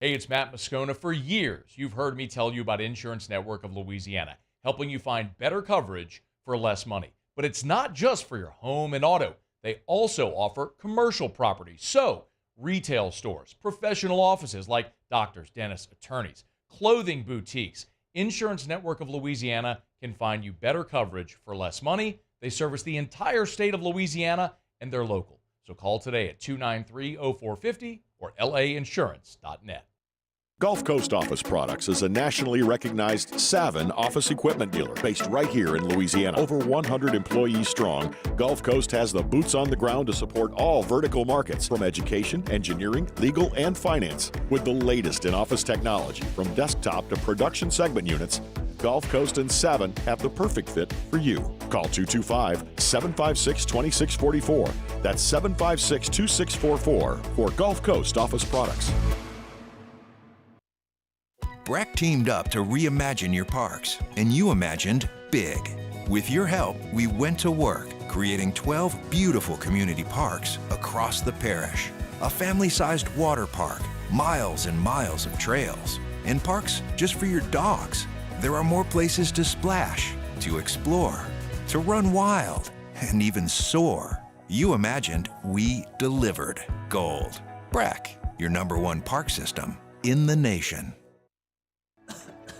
Hey, it's Matt Moscona. For years, you've heard me tell you about Insurance Network of Louisiana, helping you find better coverage for less money. But it's not just for your home and auto. They also offer commercial property. So, retail stores, professional offices like doctors, dentists, attorneys, clothing boutiques. Insurance Network of Louisiana can find you better coverage for less money. They service the entire state of Louisiana, and they're local. So call today at 293-0450 or lainsurance.net. Gulf Coast Office Products is a nationally recognized Savin office equipment dealer based right here in Louisiana. Over 100 employees strong, Gulf Coast has the boots on the ground to support all vertical markets, from education, engineering, legal, and finance. With the latest in office technology, from desktop to production segment units, Gulf Coast and Savin have the perfect fit for you. Call 225-756-2644. That's 756-2644 for Gulf Coast Office Products. Breck teamed up to reimagine your parks, and you imagined big. With your help, we went to work, creating 12 beautiful community parks across the parish. A family-sized water park, miles and miles of trails, and parks just for your dogs. There are more places to splash, to explore, to run wild, and even soar. You imagined, we delivered. Gold. Breck, your #1 park system in the nation.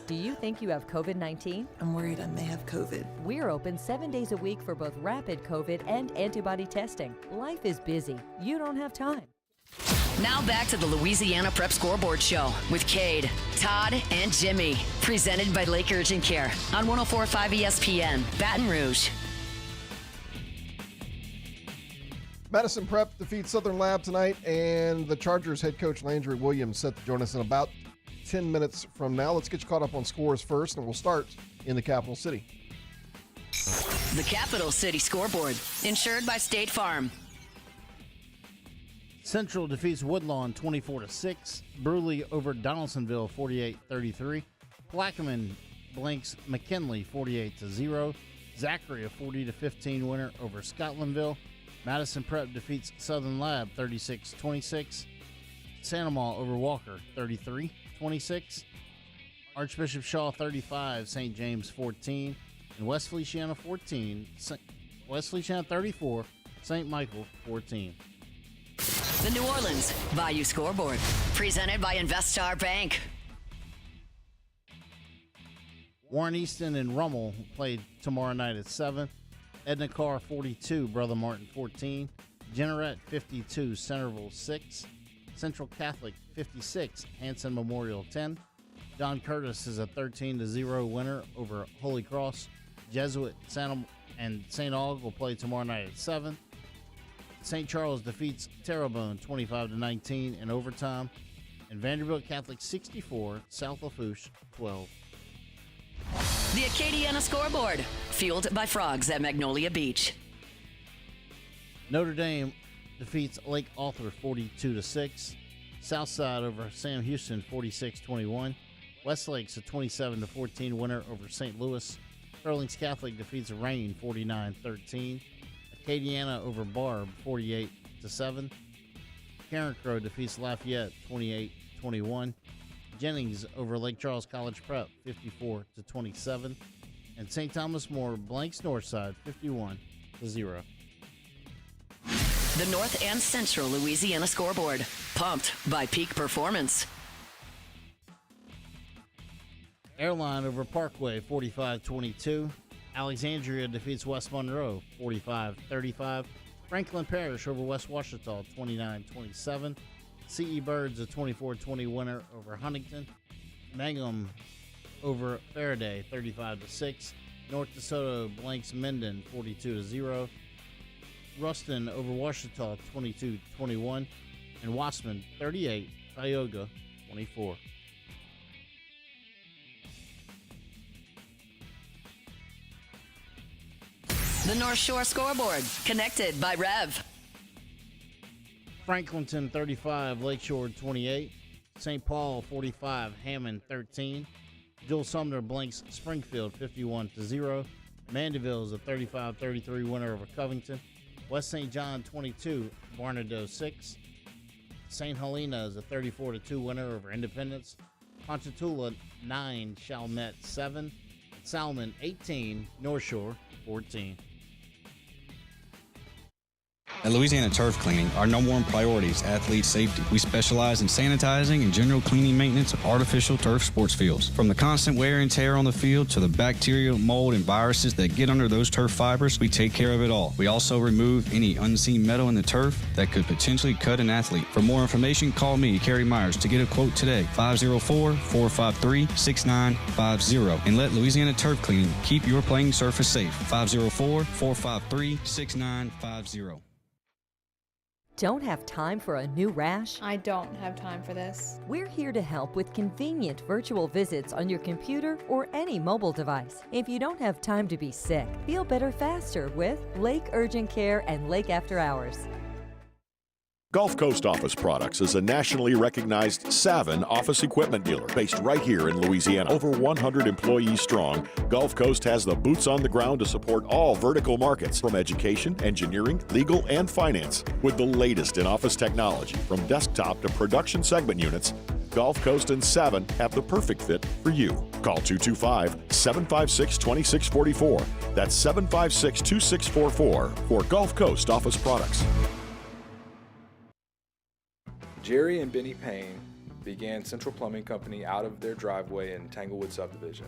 Do you think you have COVID-19? I'm worried I may have COVID. We're open 7 days a week for both rapid COVID and antibody testing. Life is busy. You don't have time. Now back to the Louisiana Prep Scoreboard Show with Cade, Todd, and Jimmy. Presented by Lake Urgent Care on 104.5 ESPN, Baton Rouge. Madison Prep defeats Southern Lab tonight, and the Chargers head coach Landry Williams set to join us in about 10 minutes from now. Let's get you caught up on scores first, and we'll start in the capital city. The Capital City Scoreboard, insured by State Farm. Central defeats Woodlawn 24-6. Bruley over Donaldsonville 48-33. Plaquemine blanks McKinley 48-0. Zachary a 40-15 winner over Scotlandville. Madison Prep defeats Southern Lab 36-26. Sandomal over Walker 33-26. Archbishop Shaw 35, St. James 14, and West Feliciana 14. West Feliciana 34, St. Michael 14. The New Orleans Bayou Scoreboard, presented by Investar Bank. Warren Easton and Rummel played tomorrow night at 7. Edna Carr 42, Brother Martin 14. Jeanneret 52, Centerville 6. Central Catholic 56, Hanson Memorial 10. John Curtis is a 13-0 winner over Holy Cross. Jesuit and St. Aug will play tomorrow night at 7. St. Charles defeats Terrebonne 25-19 in overtime. And Vanderbilt Catholic 64, South Lafourche 12. The Acadiana Scoreboard, fueled by frogs at Magnolia Beach. Notre Dame defeats Lake Arthur 42-6. Southside over Sam Houston 46-21. Westlake's a 27-14 winner over St. Louis. Sterling's Catholic defeats Rain 49-13. Acadiana over Barb 48-7. Carencro defeats Lafayette 28-21. Jennings over Lake Charles College Prep 54-27. And St. Thomas More blanks Northside 51-0. The North and Central Louisiana Scoreboard, pumped by Peak Performance. Airline over Parkway 45-22. Alexandria defeats West Monroe 45-35. Franklin Parish over West Washita 29-27. CE Birds a 24-20 winner over Huntington. Mangum over Faraday 35-6. North DeSoto blanks Minden 42-0. Ruston over Washita 22-21. And Wassman 38, Tioga 24. The North Shore Scoreboard, connected by Rev. Franklinton 35, Lakeshore 28. St. Paul 45, Hammond 13. Joel Sumner blanks Springfield 51-0. Mandeville is a 35-33 winner over Covington. West St. John 22, Barnadoe 6. St. Helena is a 34-2 winner over Independence. Ponchatoula 9, Chalmette 7. Salmon 18, North Shore 14. At Louisiana Turf Cleaning, our number one priority is athlete safety. We specialize in sanitizing and general cleaning maintenance of artificial turf sports fields. From the constant wear and tear on the field to the bacterial, mold, and viruses that get under those turf fibers, we take care of it all. We also remove any unseen metal in the turf that could potentially cut an athlete. For more information, call me, Kerry Myers, to get a quote today, 504-453-6950. And let Louisiana Turf Cleaning keep your playing surface safe, 504-453-6950. Don't have time for a new rash? I don't have time for this. We're here to help with convenient virtual visits on your computer or any mobile device. If you don't have time to be sick, feel better faster with Lake Urgent Care and Lake After Hours. Gulf Coast Office Products is a nationally recognized Savin office equipment dealer based right here in Louisiana. Over 100 employees strong, Gulf Coast has the boots on the ground to support all vertical markets, from education, engineering, legal, and finance. With the latest in office technology, from desktop to production segment units, Gulf Coast and Savin have the perfect fit for you. Call 225-756-2644. That's 756-2644 for Gulf Coast Office Products. Jerry and Benny Payne began Central Plumbing Company out of their driveway in Tanglewood Subdivision.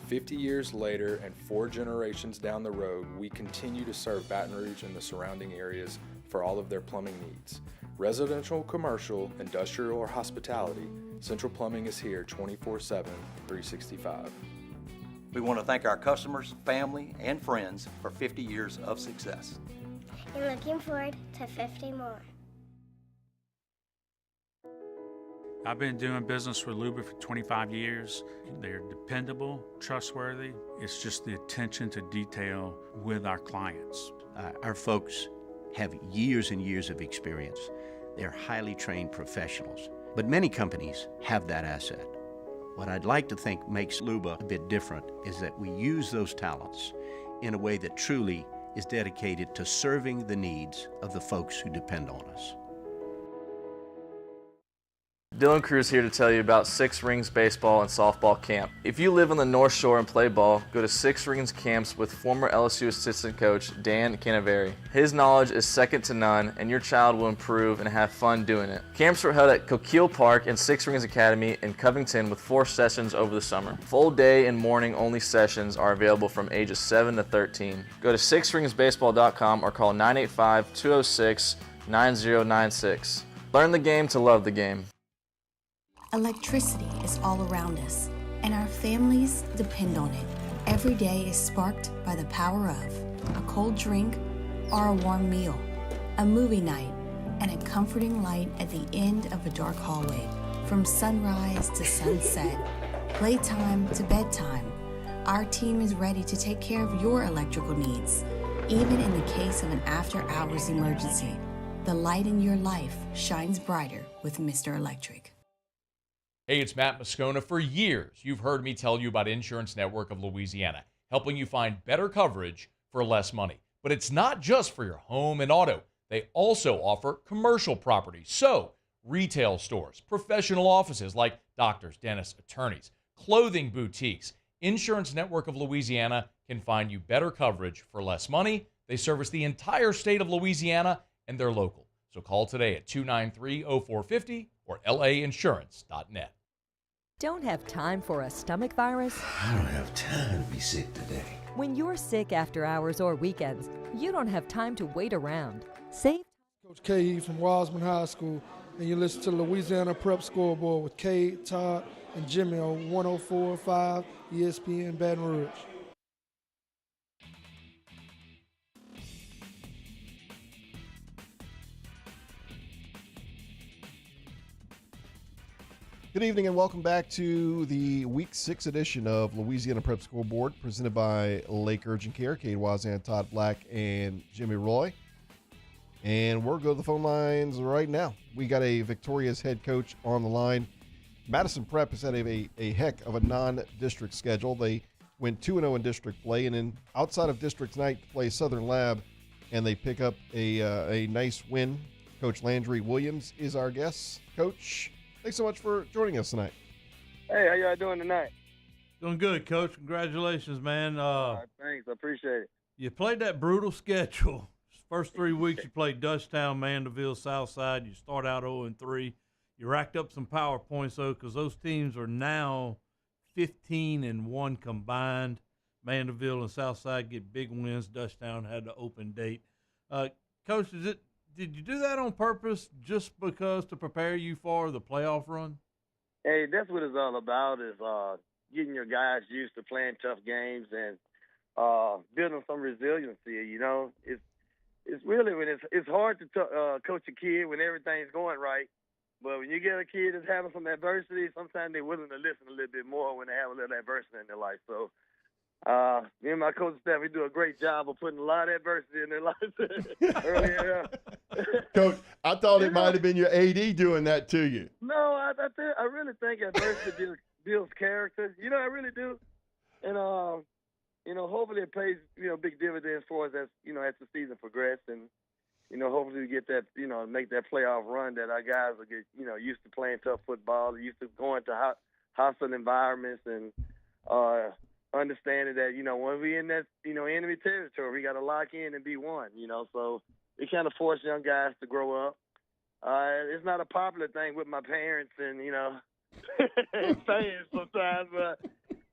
50 years later and 4 generations down the road, we continue to serve Baton Rouge and the surrounding areas for all of their plumbing needs. Residential, commercial, industrial, or hospitality, Central Plumbing is here 24/7, 365. We want to thank our customers, family, and friends for 50 years of success. And looking forward to 50 more. I've been doing business with Luba for 25 years. They're dependable, trustworthy. It's just the attention to detail with our clients. Our folks have years and years of experience. They're highly trained professionals. But many companies have that asset. What I'd like to think makes Luba a bit different is that we use those talents in a way that truly is dedicated to serving the needs of the folks who depend on us. Dylan Cruz here to tell you about Six Rings Baseball and Softball Camp. If you live on the North Shore and play ball, go to Six Rings Camps with former LSU assistant coach Dan Canaveri. His knowledge is second to none, and your child will improve and have fun doing it. Camps were held at Coquille Park and Six Rings Academy in Covington with 4 sessions over the summer. Full day and morning only sessions are available from ages 7 to 13. Go to sixringsbaseball.com or call 985-206-9096. Learn the game to love the game. Electricity is all around us, and our families depend on it. Every day is sparked by the power of a cold drink or a warm meal, a movie night, and a comforting light at the end of a dark hallway. From sunrise to sunset, playtime to bedtime, our team is ready to take care of your electrical needs. Even in the case of an after-hours emergency, the light in your life shines brighter with Mr. Electric. Hey, it's Matt Moscona. For years, you've heard me tell you about Insurance Network of Louisiana, helping you find better coverage for less money. But it's not just for your home and auto. They also offer commercial property. So, retail stores, professional offices like doctors, dentists, attorneys, clothing boutiques. Insurance Network of Louisiana can find you better coverage for less money. They service the entire state of Louisiana, and they're local. So call today at 293-0450 or lainsurance.net. Don't have time for a stomach virus? I don't have time to be sick today. When you're sick after hours or weekends, you don't have time to wait around. Save. Coach K from Wiseman High School, and you listen to Louisiana Prep Scoreboard with K, Todd, and Jimmy on 104.5 ESPN Baton Rouge. Good evening and welcome back to the Week 6 edition of Louisiana Prep Scoreboard, presented by Lake Urgent Care, Cade Wazan, Todd Black, and Jimmy Roy. And we're going to the phone lines right now. We got a Victoria's head coach on the line. Madison Prep has had a heck of a non-district schedule. They went 2-0 in district play, and then outside of district tonight to play Southern Lab, and they pick up a nice win. Coach Landry Williams is our guest. Coach, thanks so much for joining us tonight. Hey, how y'all doing tonight? Doing good, Coach. Congratulations, man. Thanks, I appreciate it. You played that brutal schedule. First 3 weeks you played Dutchtown, Mandeville, Southside. You start out 0-3. You racked up some power points, though, because those teams are now 15-1 combined. Mandeville and Southside get big wins. Dutchtown had the open date. Coach, did you do that on purpose just because to prepare you for the playoff run? Hey, that's what it's all about, is getting your guys used to playing tough games and building some resiliency. You know, it's really when it's hard to coach a kid when everything's going right, but when you get a kid that's having some adversity, sometimes they're willing to listen a little bit more when they have a little adversity in their life. So me and my coaching staff, we do a great job of putting a lot of adversity in their lives earlier. Coach, I thought it might have been your AD doing that to you. No, I really think adversity builds character. You know, I really do. And, hopefully it pays, big dividends for us as the season progresses. And, hopefully we get that, make that playoff run that our guys will get, used to playing tough football, used to going to hostile environments, and understanding that, when we in that, enemy territory, we got to lock in and be one, so it kind of forced young guys to grow up. It's not a popular thing with my parents and, fans sometimes, but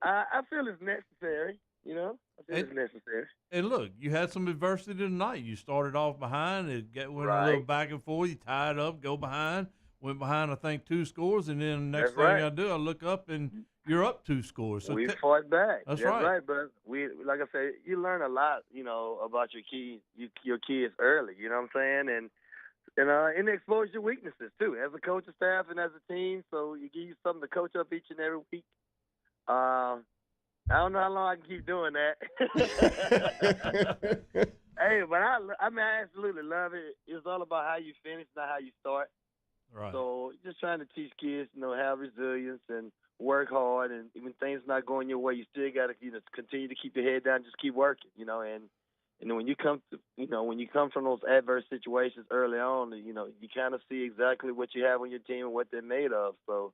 I feel it's necessary, I feel it's necessary. And look, you had some adversity tonight. You started off behind, went a little back and forth, you tied up, go behind, went behind, I think, 2 scores, and then the next thing I do, I look up and you're up 2 scores. So we fought back. That's right. But we, like I said, you learn a lot, about your kids early. You know what I'm saying? And expose your weaknesses too, as a coaching staff and as a team. So you give you something to coach up each and every week. I don't know how long I can keep doing that. Hey, but I absolutely love it. It's all about how you finish, not how you start. Right. So just trying to teach kids, have resilience and work hard, and when things not going your way, you still got to continue to keep your head down, just keep working, and And when you come from those adverse situations early on, you kind of see exactly what you have on your team and what they're made of. So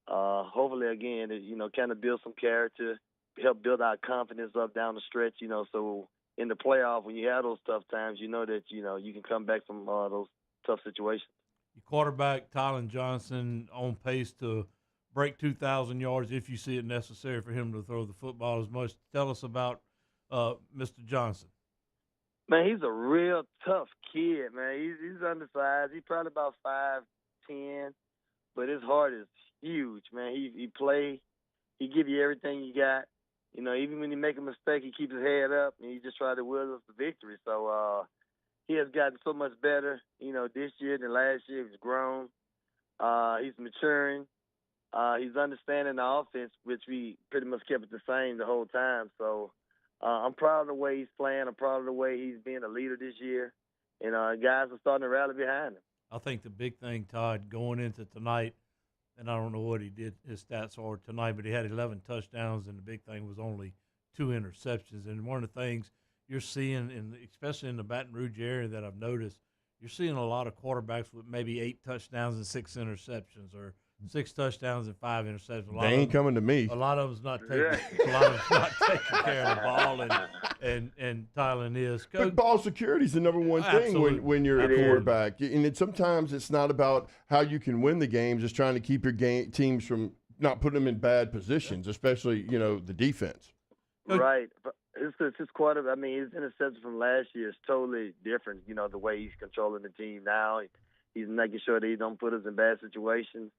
hopefully, again, it, kind of build some character, help build our confidence up down the stretch, so in the playoff, when you have those tough times, you know that, you can come back from those tough situations. Your quarterback, Tylen Johnson, on pace to break 2,000 yards if you see it necessary for him to throw the football as much. Tell us about Mr. Johnson. Man, he's a real tough kid, man. He's undersized. He's probably about 5'10", but his heart is huge, man. He play. He give you everything you got. Even when you make a mistake, he keeps his head up, and he just tries to will us to victory. So he has gotten so much better, this year than last year. He's grown. He's maturing. He's understanding the offense, which we pretty much kept it the same the whole time. So I'm proud of the way he's playing. I'm proud of the way he's being a leader this year. And guys are starting to rally behind him. I think the big thing, Todd, going into tonight, and I don't know what his stats are tonight, but he had 11 touchdowns, and the big thing was only 2 interceptions. And one of the things you're seeing, especially in the Baton Rouge area that I've noticed, you're seeing a lot of quarterbacks with maybe 8 touchdowns and 6 interceptions, or 6 touchdowns and 5 interceptions. They ain't coming to me. A lot of them's not taking. A lot of them's not taking care of the ball, and Tylen is. But ball security is the number one thing when you're a quarterback. And sometimes it's not about how you can win the games; it's trying to keep your teams from not putting them in bad positions, especially the defense. Right. His quarterback. I mean, his interception from last year is totally different. The way he's controlling the team now, he's making sure that he don't put us in bad situations.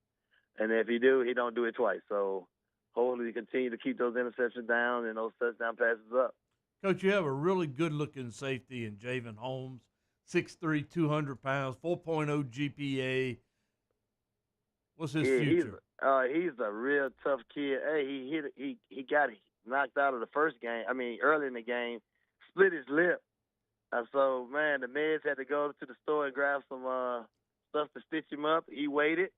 And if he don't do it twice. So hopefully we continue to keep those interceptions down and those touchdown passes up. Coach, you have a really good-looking safety in Javen Holmes, 6'3", 200 pounds, 4.0 GPA. What's his future? He's a real tough kid. Hey, he got knocked out of the first game. I mean, early in the game, split his lip. So, man, the meds had to go to the store and grab some stuff to stitch him up. He waited.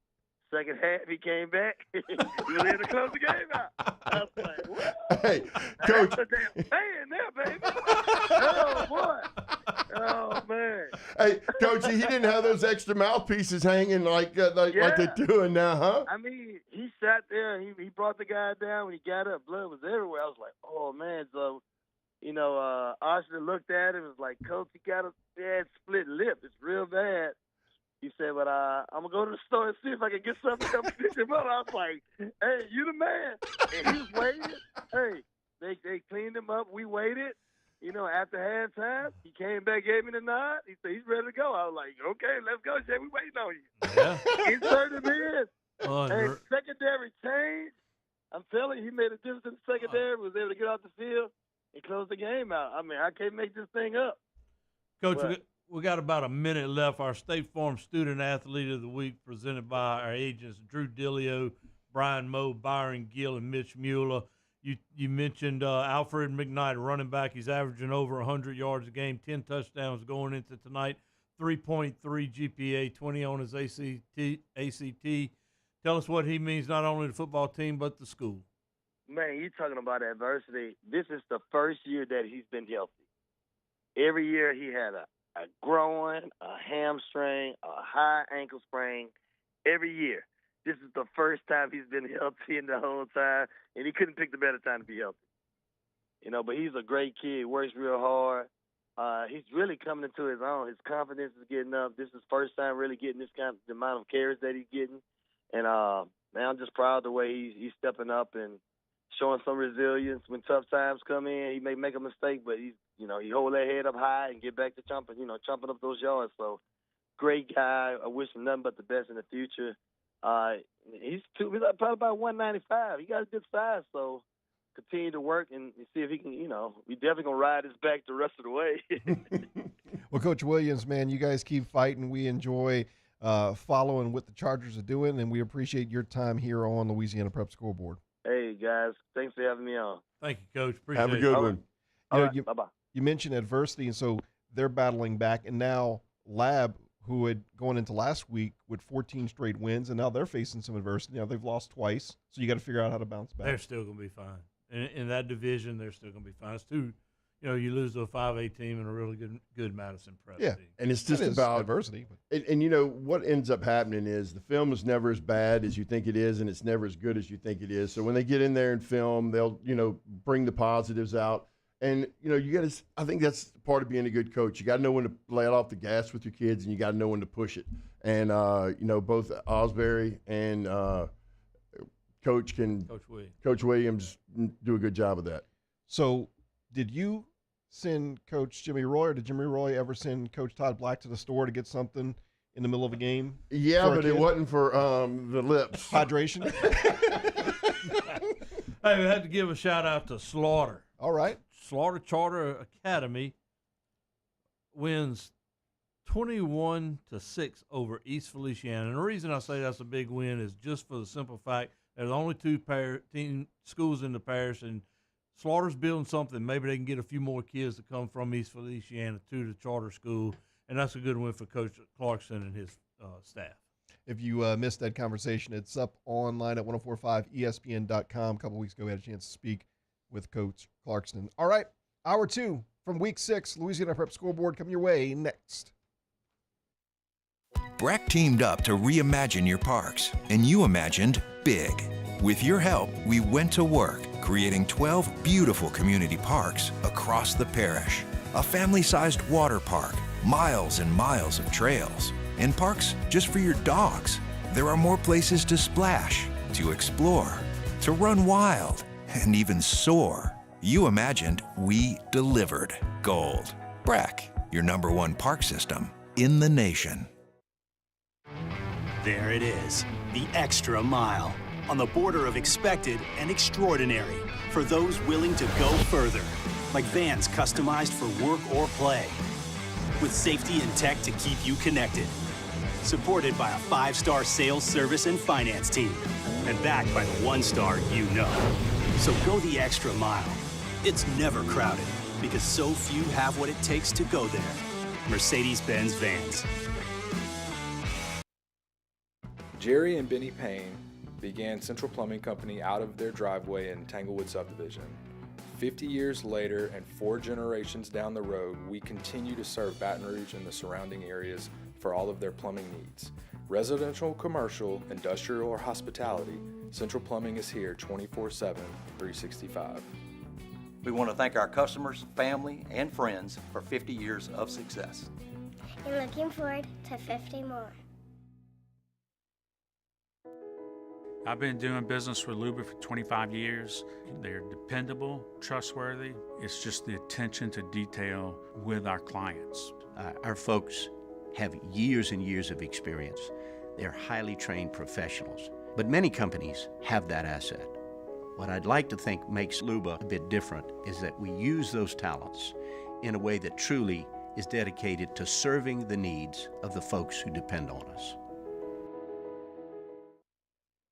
Second half, he came back. He was able to close the game out. I was like, what? Hey, Coach. That's a damn fan there, baby. Oh, boy. Oh, man. Hey, Coach, he didn't have those extra mouthpieces hanging like they're doing now, huh? I mean, he sat there and he brought the guy down. When he got up, blood was everywhere. I was like, oh, man. So, Archer looked at him and was like, Coach, he got a bad split lip. It's real bad. He said, but I'm going to go to the store and see if I can get something to come pick him up. I was like, hey, you the man. And he was waiting. Hey, they cleaned him up. We waited. After halftime, he came back, gave me the nod. He said, he's ready to go. I was like, okay, let's go, Jay. We waiting on you. Yeah. Insert him in. Hey, secondary change. I'm telling you, he made a difference in the secondary. Was able to get off the field and close the game out. I mean, I can't make this thing up. Coach, we got about a minute left. Our State Farm Student Athlete of the Week presented by our agents Drew Dillio, Brian Moe, Byron Gill, and Mitch Mueller. You mentioned Alfred McKnight, running back. He's averaging over 100 yards a game, 10 touchdowns going into tonight, 3.3 GPA, 20 on his ACT. Tell us what he means not only to the football team but the school. Man, you're talking about adversity. This is the first year that he's been healthy. Every year he had a groin, a hamstring, a high ankle sprain every year. This is the first time he's been healthy in the whole time, and he couldn't pick the better time to be healthy. But he's a great kid. He works real hard. He's really coming into his own. His confidence is getting up. This is his first time really getting the amount of carries that he's getting. And, man, I'm just proud of the way he's stepping up and showing some resilience. When tough times come in, he may make a mistake, but he hold that head up high and get back to chomping up those yards. So, great guy. I wish him nothing but the best in the future. He's probably about 195. He got a good size, so continue to work and see if he can, we definitely going to ride his back the rest of the way. Well, Coach Williams, man, you guys keep fighting. We enjoy following what the Chargers are doing, and we appreciate your time here on Louisiana Prep Scoreboard. Hey, guys. Thanks for having me on. Thank you, Coach. Appreciate it. Have a good one. All right. Bye-bye. You mentioned adversity, and so they're battling back, and now Lab, who had going into last week with 14 straight wins, and now they're facing some adversity. They've lost twice, so you got to figure out how to bounce back. They're still going to be fine. In that division, they're still going to be fine. It's two you lose to a 5A team and a really good Madison Prep team. And it's just about adversity. And what ends up happening is the film is never as bad as you think it is, and it's never as good as you think it is. So when they get in there and film, they'll bring the positives out. And you got to. I think that's part of being a good coach. You got to know when to let off the gas with your kids, and you got to know when to push it. And both Osbury and Coach Williams do a good job of that. So, did you send Coach Jimmy Roy, or did Jimmy Roy ever send Coach Todd Black to the store to get something in the middle of a game? Yeah, but it wasn't for the lips. Hydration. Hey, we had to give a shout out to Slaughter. All right. Slaughter Charter Academy wins 21-6 over East Feliciana. And the reason I say that's a big win is just for the simple fact there's only two schools in the parish, and Slaughter's building something. Maybe they can get a few more kids to come from East Feliciana to the charter school, and that's a good win for Coach Clarkson and his staff. If you missed that conversation, it's up online at 1045ESPN.com. A couple weeks ago, we had a chance to speak with Coach Clarkson. All right, hour 2 from Week 6, Louisiana Prep Scoreboard coming your way next. Breck teamed up to reimagine your parks, and you imagined big. With your help, we went to work, creating 12 beautiful community parks across the parish. A family-sized water park, miles and miles of trails, and parks just for your dogs. There are more places to splash, to explore, to run wild, and even soar. You imagined, we delivered. Gold. Breck, your #1 park system in the nation. There it is, the extra mile, on the border of expected and extraordinary, for those willing to go further, like vans customized for work or play, with safety and tech to keep you connected, supported by a 5-star sales, service, and finance team, and backed by the 1-star you know. So go the extra mile. It's never crowded, because so few have what it takes to go there. Mercedes-Benz Vans. Jerry and Benny Payne began Central Plumbing Company out of their driveway in Tanglewood subdivision. 50 years later and 4 generations down the road, we continue to serve Baton Rouge and the surrounding areas for all of their plumbing needs. Residential, commercial, industrial, or hospitality, Central Plumbing is here 24/7, 365. We want to thank our customers, family, and friends for 50 years of success. And looking forward to 50 more. I've been doing business with Luba for 25 years. They're dependable, trustworthy. It's just the attention to detail with our clients. Our folks have years and years of experience. They're highly trained professionals, but many companies have that asset. What I'd like to think makes Luba a bit different is that we use those talents in a way that truly is dedicated to serving the needs of the folks who depend on us.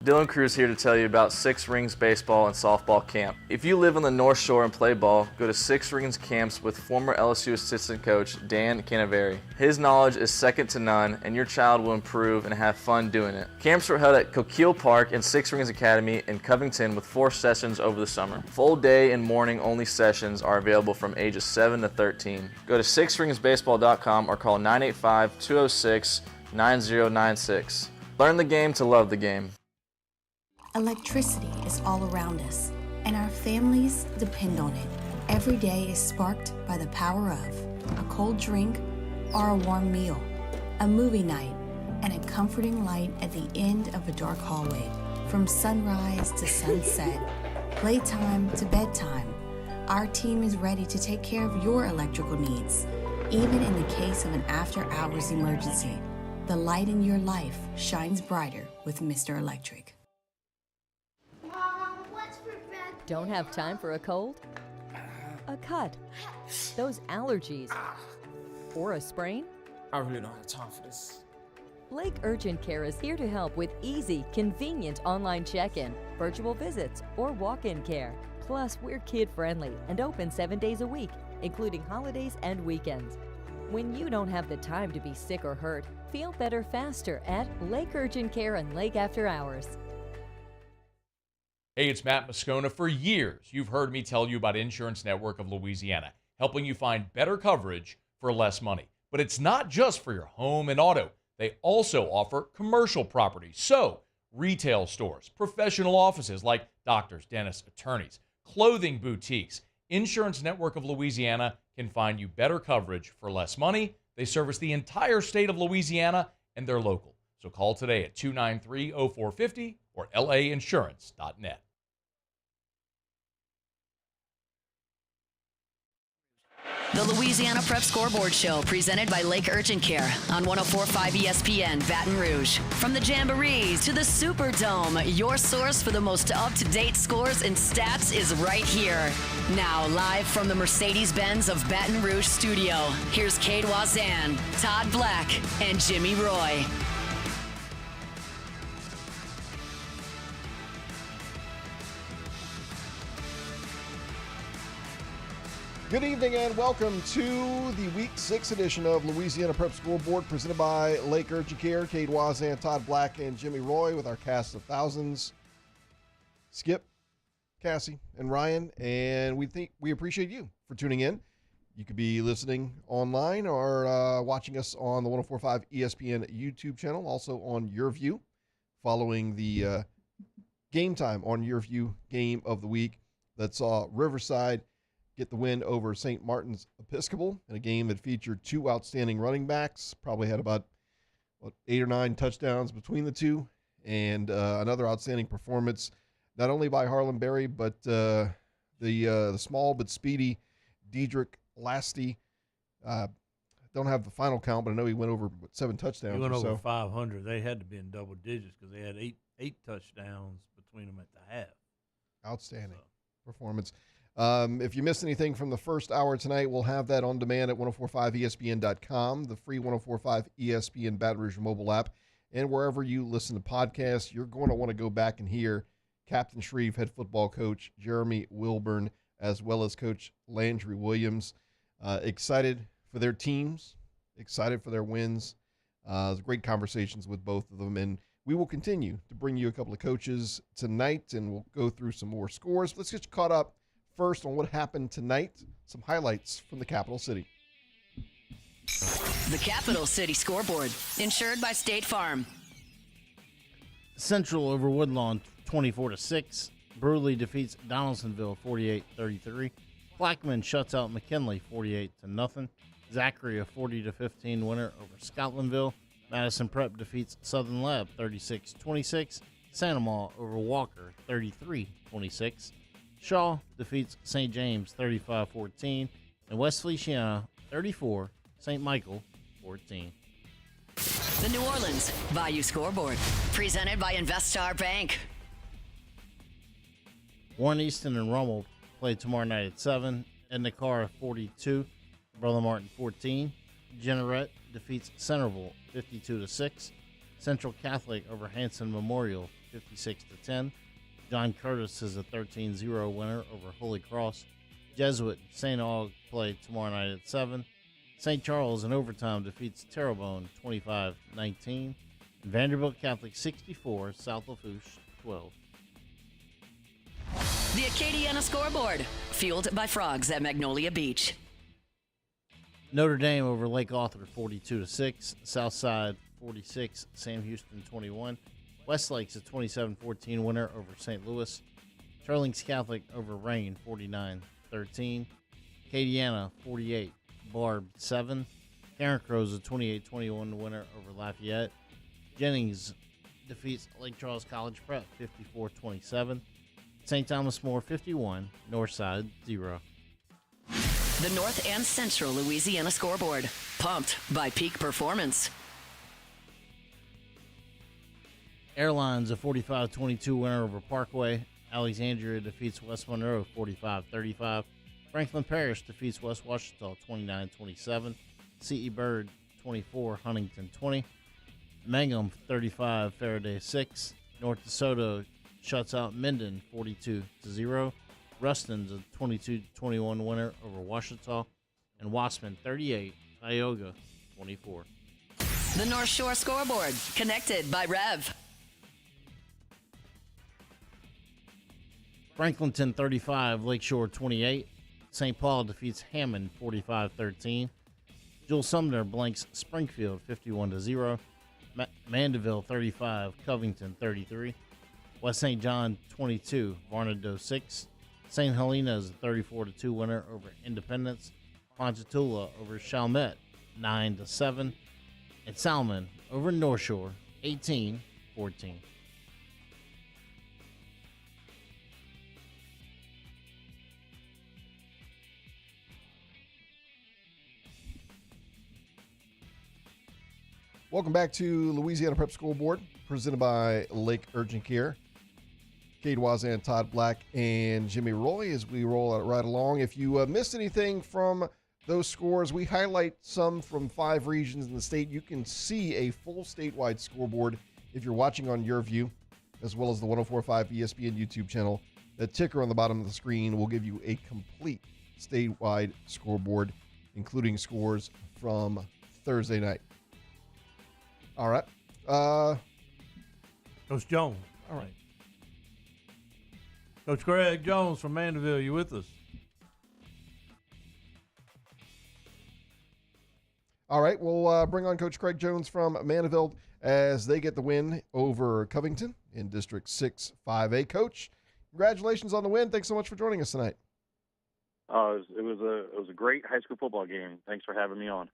Dylan Cruz here to tell you about Six Rings Baseball and Softball Camp. If you live on the North Shore and play ball, go to Six Rings Camps with former LSU assistant coach Dan Canaveri. His knowledge is second to none, and your child will improve and have fun doing it. Camps were held at Coquille Park and Six Rings Academy in Covington with 4 sessions over the summer. Full day and morning only sessions are available from ages 7 to 13. Go to sixringsbaseball.com or call 985-206-9096. Learn the game to love the game. Electricity is all around us, and our families depend on it. Every day is sparked by the power of a cold drink or a warm meal, a movie night, and a comforting light at the end of a dark hallway. From sunrise to sunset, playtime to bedtime, our team is ready to take care of your electrical needs. Even in the case of an after-hours emergency, the light in your life shines brighter with Mr. Electric. Don't have time for a cold? A cut? Those allergies? Or a sprain? I really don't have time for this. Lake Urgent Care is here to help with easy, convenient online check-in, virtual visits, or walk-in care. Plus, we're kid-friendly and open 7 days a week, including holidays and weekends. When you don't have the time to be sick or hurt, feel better faster at Lake Urgent Care and Lake After Hours. Hey, it's Matt Moscona. For years, you've heard me tell you about Insurance Network of Louisiana, helping you find better coverage for less money. But it's not just for your home and auto. They also offer commercial property. So, retail stores, professional offices like doctors, dentists, attorneys, clothing boutiques. Insurance Network of Louisiana can find you better coverage for less money. They service the entire state of Louisiana, and they're local. So call today at 293-0450 or lainsurance.net. The Louisiana Prep Scoreboard Show, presented by Lake Urgent Care on 104.5 ESPN Baton Rouge. From the Jamborees to the Superdome, your source for the most up-to-date scores and stats is right here. Now, live from the Mercedes-Benz of Baton Rouge studio, here's Cade Wazan, Todd Black, and Jimmy Roy. Good evening and welcome to the Week 6 edition of Louisiana Prep Scoreboard, presented by Lake Urgent Care. Cade Wazan, Todd Black, and Jimmy Roy with our cast of thousands. Skip, Cassie, and Ryan, and we appreciate you for tuning in. You could be listening online or watching us on the 104.5 ESPN YouTube channel, also on Your View, following the game time on Your View game of the week that saw Riverside get the win over St. Martin's Episcopal in a game that featured two outstanding running backs, probably had about 8 or 9 touchdowns between the two, and another outstanding performance, not only by Harlan Berry, but the small but speedy Dedrick Lasty. Don't have the final count, but I know he went over 7 touchdowns. He went over so. 500. They had to be in double digits because they had eight touchdowns between them at the half. Outstanding performance. If you missed anything from the first hour tonight, we'll have that on demand at 1045ESPN.com, the free 1045 ESPN Baton Rouge mobile app, and wherever you listen to podcasts. You're going to want to go back and hear Captain Shreve head football coach Jeremy Wilburn, as well as Coach Landry Williams. Excited for their teams, excited for their wins. Great conversations with both of them, and we will continue to bring you a couple of coaches tonight, and we'll go through some more scores. Let's get you caught up first on what happened tonight, some highlights from the capital city. The Capital City Scoreboard, insured by State Farm. Central over Woodlawn 24-6. Bruley defeats Donaldsonville 48-33. Blackman shuts out McKinley 48-0. Zachary a 40-15 winner over Scotlandville. Madison Prep defeats Southern Lab 36-26. Santamar over Walker 33-26. Shaw defeats St. James 35-14, and West Feliciana 34, St. Michael 14. The New Orleans Bayou Scoreboard, presented by Investar Bank. Warren Easton and Rummel play tomorrow night at 7. Edna Carr 42, Brother Martin 14. Jeanerette defeats Centerville 52-6. Central Catholic over Hanson Memorial 56-10. John Curtis is a 13-0 winner over Holy Cross. Jesuit and St. Aug play tomorrow night at 7. St. Charles in overtime defeats Terrebonne 25-19. Vanderbilt Catholic 64, South Lafourche 12. The Acadiana Scoreboard, fueled by frogs at Magnolia Beach. Notre Dame over Lake Arthur 42-6. Southside 46, Sam Houston 21. Westlake's a 27-14 winner over St. Louis. Sterling's Catholic over Rain 49-13. Acadiana 48, Barb 7. Karen Crow's a 28-21 winner over Lafayette. Jennings defeats Lake Charles College Prep 54-27. St. Thomas More 51, Northside 0. The North and Central Louisiana Scoreboard, pumped by Peak Performance. Airlines a 45-22 winner over Parkway. Alexandria defeats West Monroe 45-35. Franklin Parish defeats West Washita 29-27. C.E. Bird 24, Huntington 20. Mangum 35, Faraday 6. North DeSoto shuts out Minden 42-0. Ruston's a 22-21 winner over Washita. And Wassman 38, Tioga 24. The North Shore Scoreboard, connected by Rev. Franklinton 35, Lakeshore 28. St. Paul defeats Hammond 45-13. Jewel Sumner blanks Springfield 51-0. Mandeville 35, Covington 33. West St. John 22, Varnado 6. St. Helena is a 34-2 winner over Independence. Ponchatoula over Chalmette 9-7. And Salmon over North Shore 18-14. Welcome back to Louisiana Prep Scoreboard, presented by Lake Urgent Care. Cade Wazan, Todd Black, and Jimmy Roy as we roll it right along. If you missed anything from those scores, we highlight some from 5 regions in the state. You can see a full statewide scoreboard if you're watching on your view, as well as the 104.5 ESPN YouTube channel. The ticker on the bottom of the screen will give you a complete statewide scoreboard, including scores from Thursday night. All right. Coach Jones. All right. Coach Craig Jones from Mandeville, you with us? All right. We'll bring on Coach Craig Jones from Mandeville as they get the win over Covington in District 6 5A. Coach, congratulations on the win. Thanks so much for joining us tonight. It was a great high school football game. Thanks for having me on.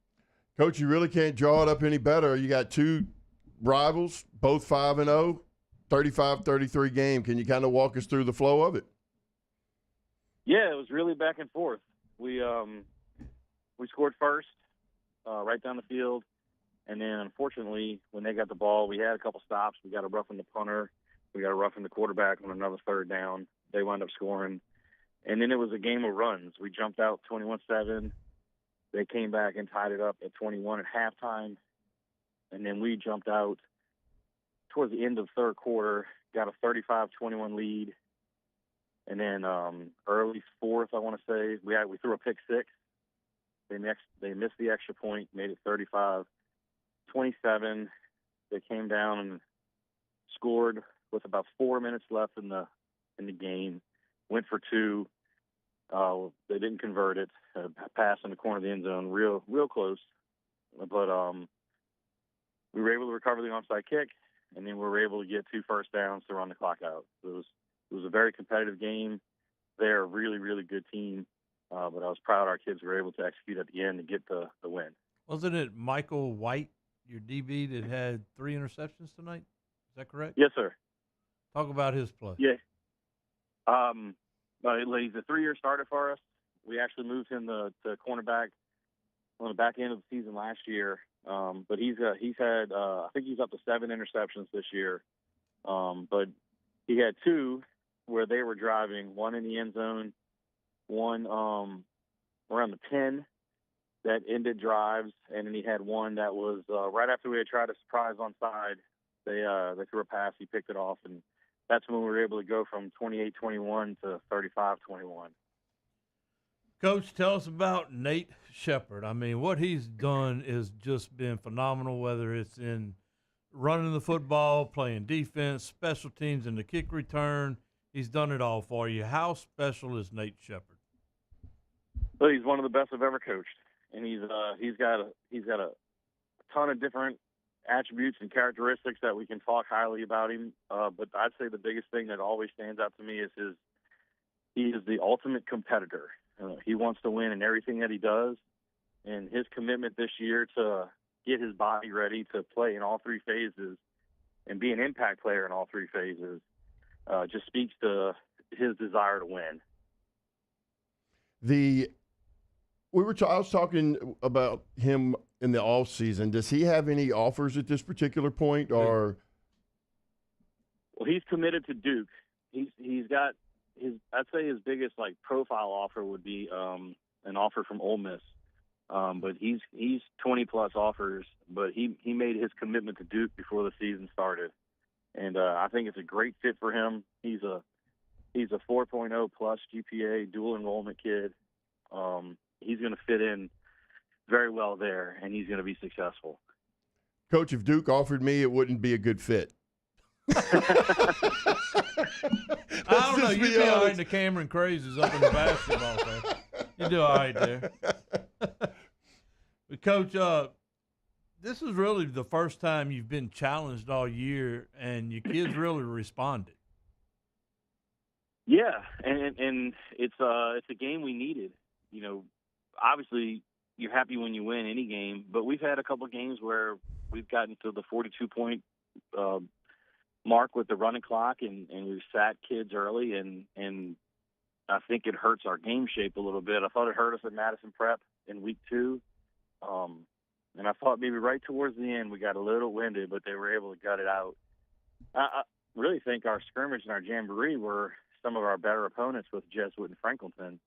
Coach, you really can't draw it up any better. You got 2 rivals, both 5-0, 35-33 game. Can you kind of walk us through the flow of it? Yeah, it was really back and forth. We scored first, right down the field, and then unfortunately, when they got the ball, we had a couple stops. We got a rough on the punter. We got a rough on the quarterback on another third down. They wound up scoring. And then it was a game of runs. We jumped out 21-7. They came back and tied it up at 21 at halftime. And then we jumped out towards the end of the third quarter, got a 35-21 lead. And then early fourth, I want to say, we threw a pick six. They missed the extra point, made it 35-27. They came down and scored with about 4 minutes left in the game. Went for 2. They didn't convert it. Pass in the corner of the end zone, real close. But we were able to recover the onside kick, and then we were able to get 2 first downs to run the clock out. It was a very competitive game. They're a really, really good team, but I was proud our kids were able to execute at the end to get the win. Wasn't it Michael White, your DB, that had 3 interceptions tonight? Is that correct? Yes, sir. Talk about his play. Yeah. He's a 3-year starter for us. We actually moved him to cornerback on the back end of the season last year. But he's had I think he's up to 7 interceptions this year. But he had 2 where they were driving, one in the end zone, one around the 10 that ended drives, and then he had one that was right after we had tried a surprise onside. They threw a pass, he picked it off, and that's when we were able to go from 28-21 to 35-21. Coach, tell us about Nate Shepard. I mean, what he's done has just been phenomenal, whether it's in running the football, playing defense, special teams, and the kick return. He's done it all for you. How special is Nate Shepard? Well, he's one of the best I've ever coached, and he's got a ton of different attributes and characteristics that we can talk highly about him. But I'd say the biggest thing that always stands out to me is he is the ultimate competitor. He wants to win in everything that he does, and his commitment this year to get his body ready to play in all 3 phases and be an impact player in all 3 phases just speaks to his desire to win. I was talking about him in the off season. Does he have any offers at this particular point, or? Well, he's committed to Duke. He's got I'd say his biggest profile offer would be an offer from Ole Miss. But he's 20 plus offers, but he made his commitment to Duke before the season started. And I think it's a great fit for him. He's a 4.0 plus GPA dual enrollment kid. He's going to fit in very well there, and he's going to be successful. Coach, if Duke offered me, it wouldn't be a good fit. I don't know. You'd be all right in the Cameron Crazies up in the basketball thing. You do all right there. But Coach, this is really the first time you've been challenged all year, and your kids really responded. Yeah, and it's a game we needed. You know, obviously you're happy when you win any game, but we've had a couple of games where we've gotten to the 42-point mark with the running clock, and we've sat kids early, and I think it hurts our game shape a little bit. I thought it hurt us at Madison Prep in week 2. And I thought maybe right towards the end we got a little winded, but they were able to gut it out. I really think our scrimmage and our jamboree were some of our better opponents with Jesuit and Franklinton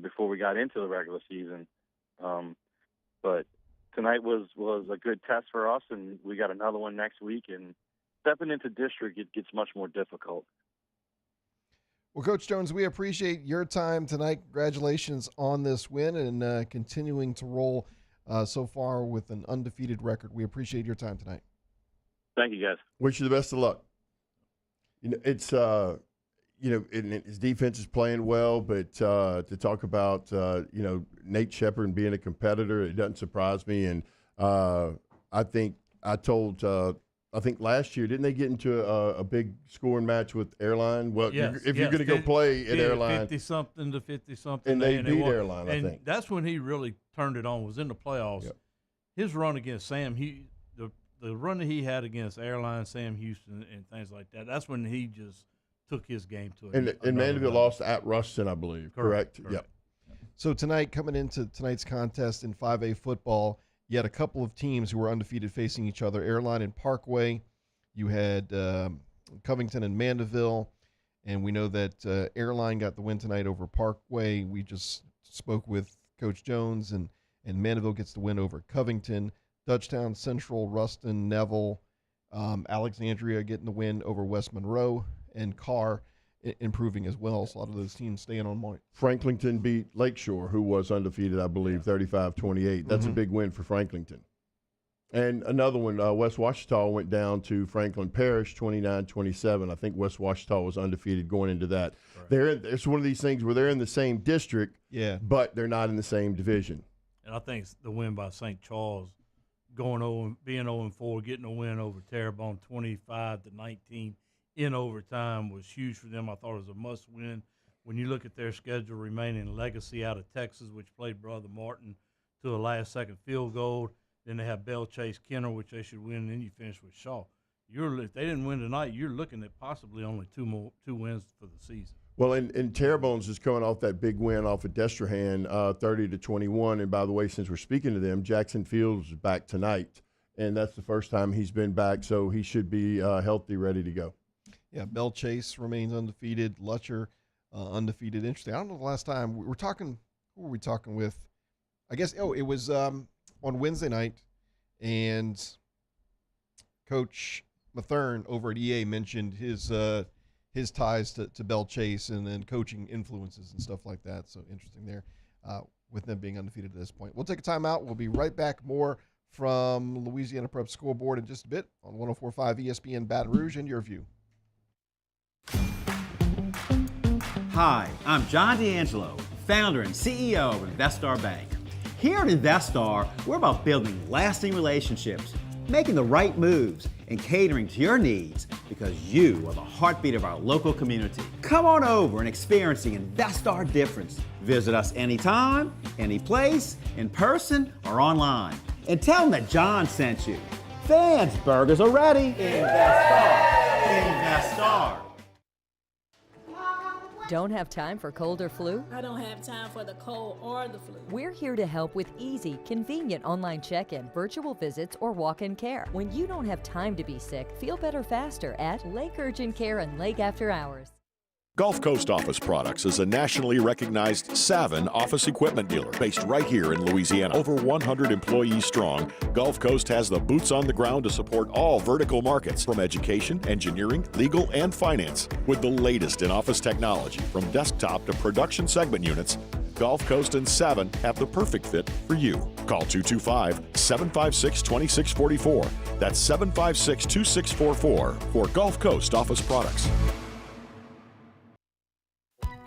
before we got into the regular season. But tonight was a good test for us, and we got another one next week. And stepping into district, it gets much more difficult. Well, Coach Jones, we appreciate your time tonight. Congratulations on this win and continuing to roll so far with an undefeated record. We appreciate your time tonight. Thank you, guys. Wish you the best of luck. You know, it's his defense is playing well, but to talk about Nate Shepard and being a competitor, it doesn't surprise me. And I think last year, didn't they get into a big scoring match with Airline? Well, if you're going to go play at Airline. 50-something to 50-something. And they beat Airline, I think. And that's when he really turned it on, was in the playoffs. Yep. His run against Sam, the run that he had against Airline, Sam Houston, and things like that, that's when he just took his game to it. And Mandeville lost at Ruston, I believe, correct? Yep. So tonight, coming into tonight's contest in 5A football, you had a couple of teams who were undefeated facing each other, Airline and Parkway. You had Covington and Mandeville, and we know that Airline got the win tonight over Parkway. We just spoke with Coach Jones, and Mandeville gets the win over Covington. Dutchtown, Central, Ruston, Neville, Alexandria getting the win over West Monroe, and Carr improving as well. So a lot of those teams staying on point. Franklinton beat Lakeshore, who was undefeated, I believe, 35-28. That's a big win for Franklinton. And another one, West Washita went down to Franklin Parish, 29-27. I think West Washita was undefeated going into that. Right. It's one of these things where they're in the same district, but they're not in the same division. And I think the win by St. Charles, being 0-4, getting a win over Terrebonne 25-19 in overtime was huge for them. I thought it was a must-win. When you look at their schedule remaining, Legacy out of Texas, which played Brother Martin to a last-second field goal. Then they have Bell Chase Kenner, which they should win, and then you finish with Shaw. If they didn't win tonight, you're looking at possibly only two wins for the season. Well, and Terrebonne's is coming off that big win off of Destrehan, 30-21. And by the way, since we're speaking to them, Jackson Fields is back tonight, and that's the first time he's been back, so he should be healthy, ready to go. Yeah, Bell Chase remains undefeated. Lutcher undefeated. Interesting. I don't know the last time we were talking. Who were we talking with? I guess. Oh, it was on Wednesday night, and Coach Mathern over at EA mentioned his ties to Bell Chase and then coaching influences and stuff like that. So interesting there with them being undefeated at this point. We'll take a timeout. We'll be right back. More from Louisiana Prep Scoreboard in just a bit on 104.5 ESPN Baton Rouge and Your View. Hi, I'm John D'Angelo, founder and CEO of Investar Bank. Here at Investar, we're about building lasting relationships, making the right moves, and catering to your needs because you are the heartbeat of our local community. Come on over and experience the Investar difference. Visit us anytime, any place, in person or online. And tell them that John sent you. Fans, burgers are ready. Investar. Investar. Don't have time for cold or flu? I don't have time for the cold or the flu. We're here to help with easy, convenient online check-in, virtual visits, or walk-in care. When you don't have time to be sick, feel better faster at Lake Urgent Care and Lake After Hours. Gulf Coast Office Products is a nationally recognized Savin office equipment dealer based right here in Louisiana. Over 100 employees strong, Gulf Coast has the boots on the ground to support all vertical markets from education, engineering, legal, and finance. With the latest in office technology from desktop to production segment units, Gulf Coast and Savin have the perfect fit for you. Call 225-756-2644. That's 756-2644 for Gulf Coast Office Products.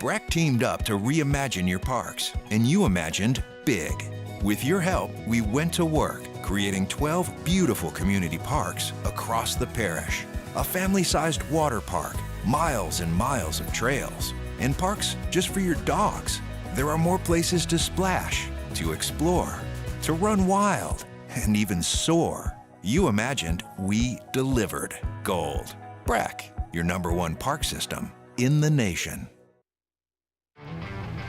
Breck teamed up to reimagine your parks, and you imagined big. With your help, we went to work, creating 12 beautiful community parks across the parish. A family-sized water park, miles and miles of trails, and parks just for your dogs. There are more places to splash, to explore, to run wild, and even soar. You imagined, we delivered. Gold. Breck, your #1 park system in the nation.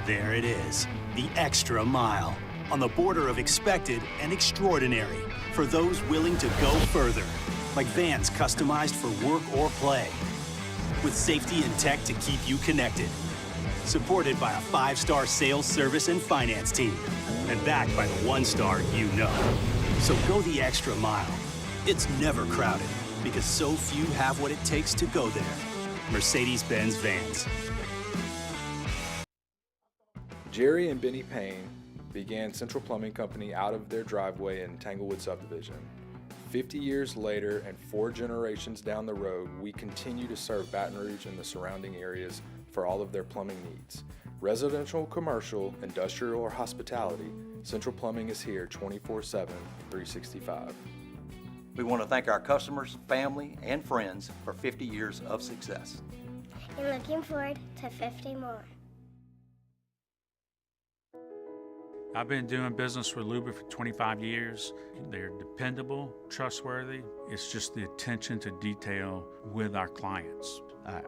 There it is, the extra mile, on the border of expected and extraordinary, for those willing to go further, like vans customized for work or play, with safety and tech to keep you connected, supported by a 5-star sales, service, and finance team, and backed by the 1-star you know. So go the extra mile. It's never crowded, because so few have what it takes to go there. Mercedes-Benz Vans. Jerry and Benny Payne began Central Plumbing Company out of their driveway in Tanglewood subdivision. 50 years later and 4 generations down the road, we continue to serve Baton Rouge and the surrounding areas for all of their plumbing needs. Residential, commercial, industrial, or hospitality, Central Plumbing is here 24/7, 365. We want to thank our customers, family, and friends for 50 years of success. And looking forward to 50 more. I've been doing business with Luba for 25 years. They're dependable, trustworthy. It's just the attention to detail with our clients.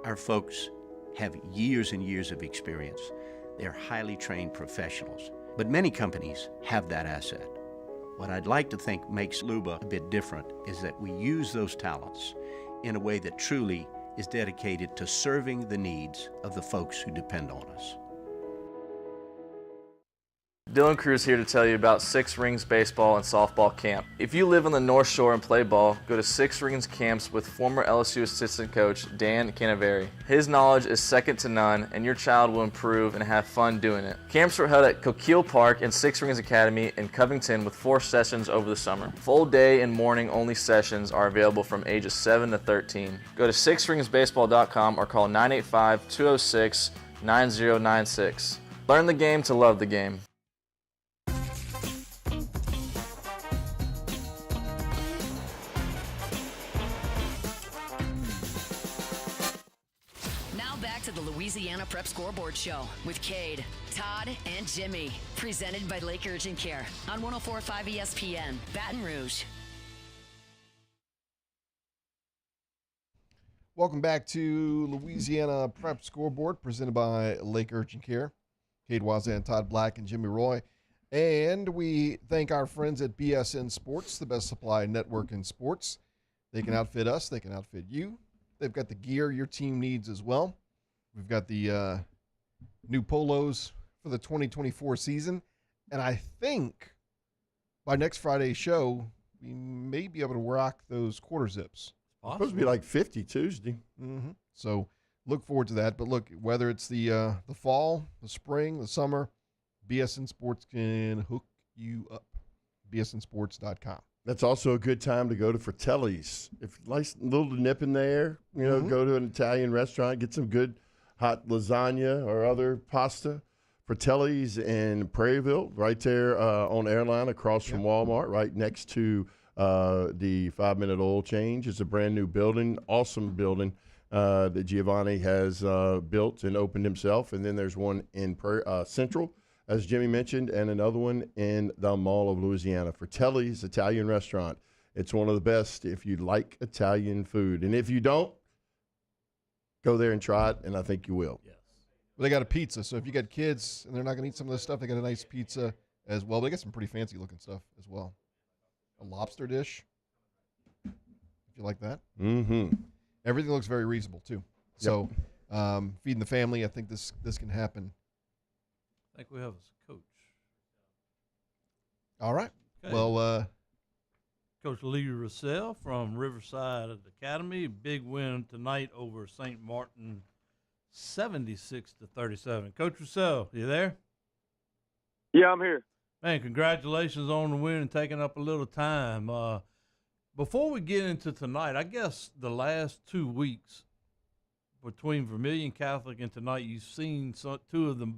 Our folks have years and years of experience. They're highly trained professionals, but many companies have that asset. What I'd like to think makes Luba a bit different is that we use those talents in a way that truly is dedicated to serving the needs of the folks who depend on us. Dylan Cruz here to tell you about Six Rings Baseball and Softball Camp. If you live on the North Shore and play ball, go to Six Rings Camps with former LSU assistant coach Dan Canaveri. His knowledge is second to none, and your child will improve and have fun doing it. Camps were held at Coquille Park and Six Rings Academy in Covington with 4 sessions over the summer. Full day and morning only sessions are available from ages 7 to 13. Go to sixringsbaseball.com or call 985-206-9096. Learn the game to love the game. To the Louisiana Prep Scoreboard Show with Cade, Todd, and Jimmy. Presented by Lake Urgent Care on 104.5 ESPN, Baton Rouge. Welcome back to Louisiana Prep Scoreboard, presented by Lake Urgent Care. Cade Wazan, Todd Black, and Jimmy Roy. And we thank our friends at BSN Sports, the best supply network in sports. They can outfit us. They can outfit you. They've got the gear your team needs as well. We've got the new polos for the 2024 season. And I think by next Friday's show, we may be able to rock those quarter zips. It's supposed to be like 50 Tuesday. Mm-hmm. So look forward to that. But look, whether it's the fall, the spring, the summer, BSN Sports can hook you up. BSNsports.com. That's also a good time to go to Fratelli's. If you like a little nip in there, go to an Italian restaurant, get some good hot lasagna or other pasta. Fratelli's in Prairieville, right there on Airline across from Walmart, right next to the 5-Minute Oil Change. It's a brand new building, awesome building that Giovanni has built and opened himself. And then there's one in Central, as Jimmy mentioned, and another one in the Mall of Louisiana. Fratelli's Italian Restaurant. It's one of the best if you like Italian food. And if you don't, go there and try it, and I think you will. Yes. Well, they got a pizza, so if you got kids and they're not going to eat some of this stuff, they got a nice pizza as well. They got some pretty fancy-looking stuff as well. A lobster dish, if you like that. Mm-hmm. Everything looks very reasonable, too. So feeding the family, I think this can happen. I think we have a coach. All right. Okay. Well, Coach Lee Russell from Riverside Academy. Big win tonight over St. Martin, 76-37. Coach Russell, you there? Yeah, I'm here. Man, congratulations on the win and taking up a little time. Before we get into tonight, I guess the last 2 weeks, between Vermilion Catholic and tonight, you've seen two of the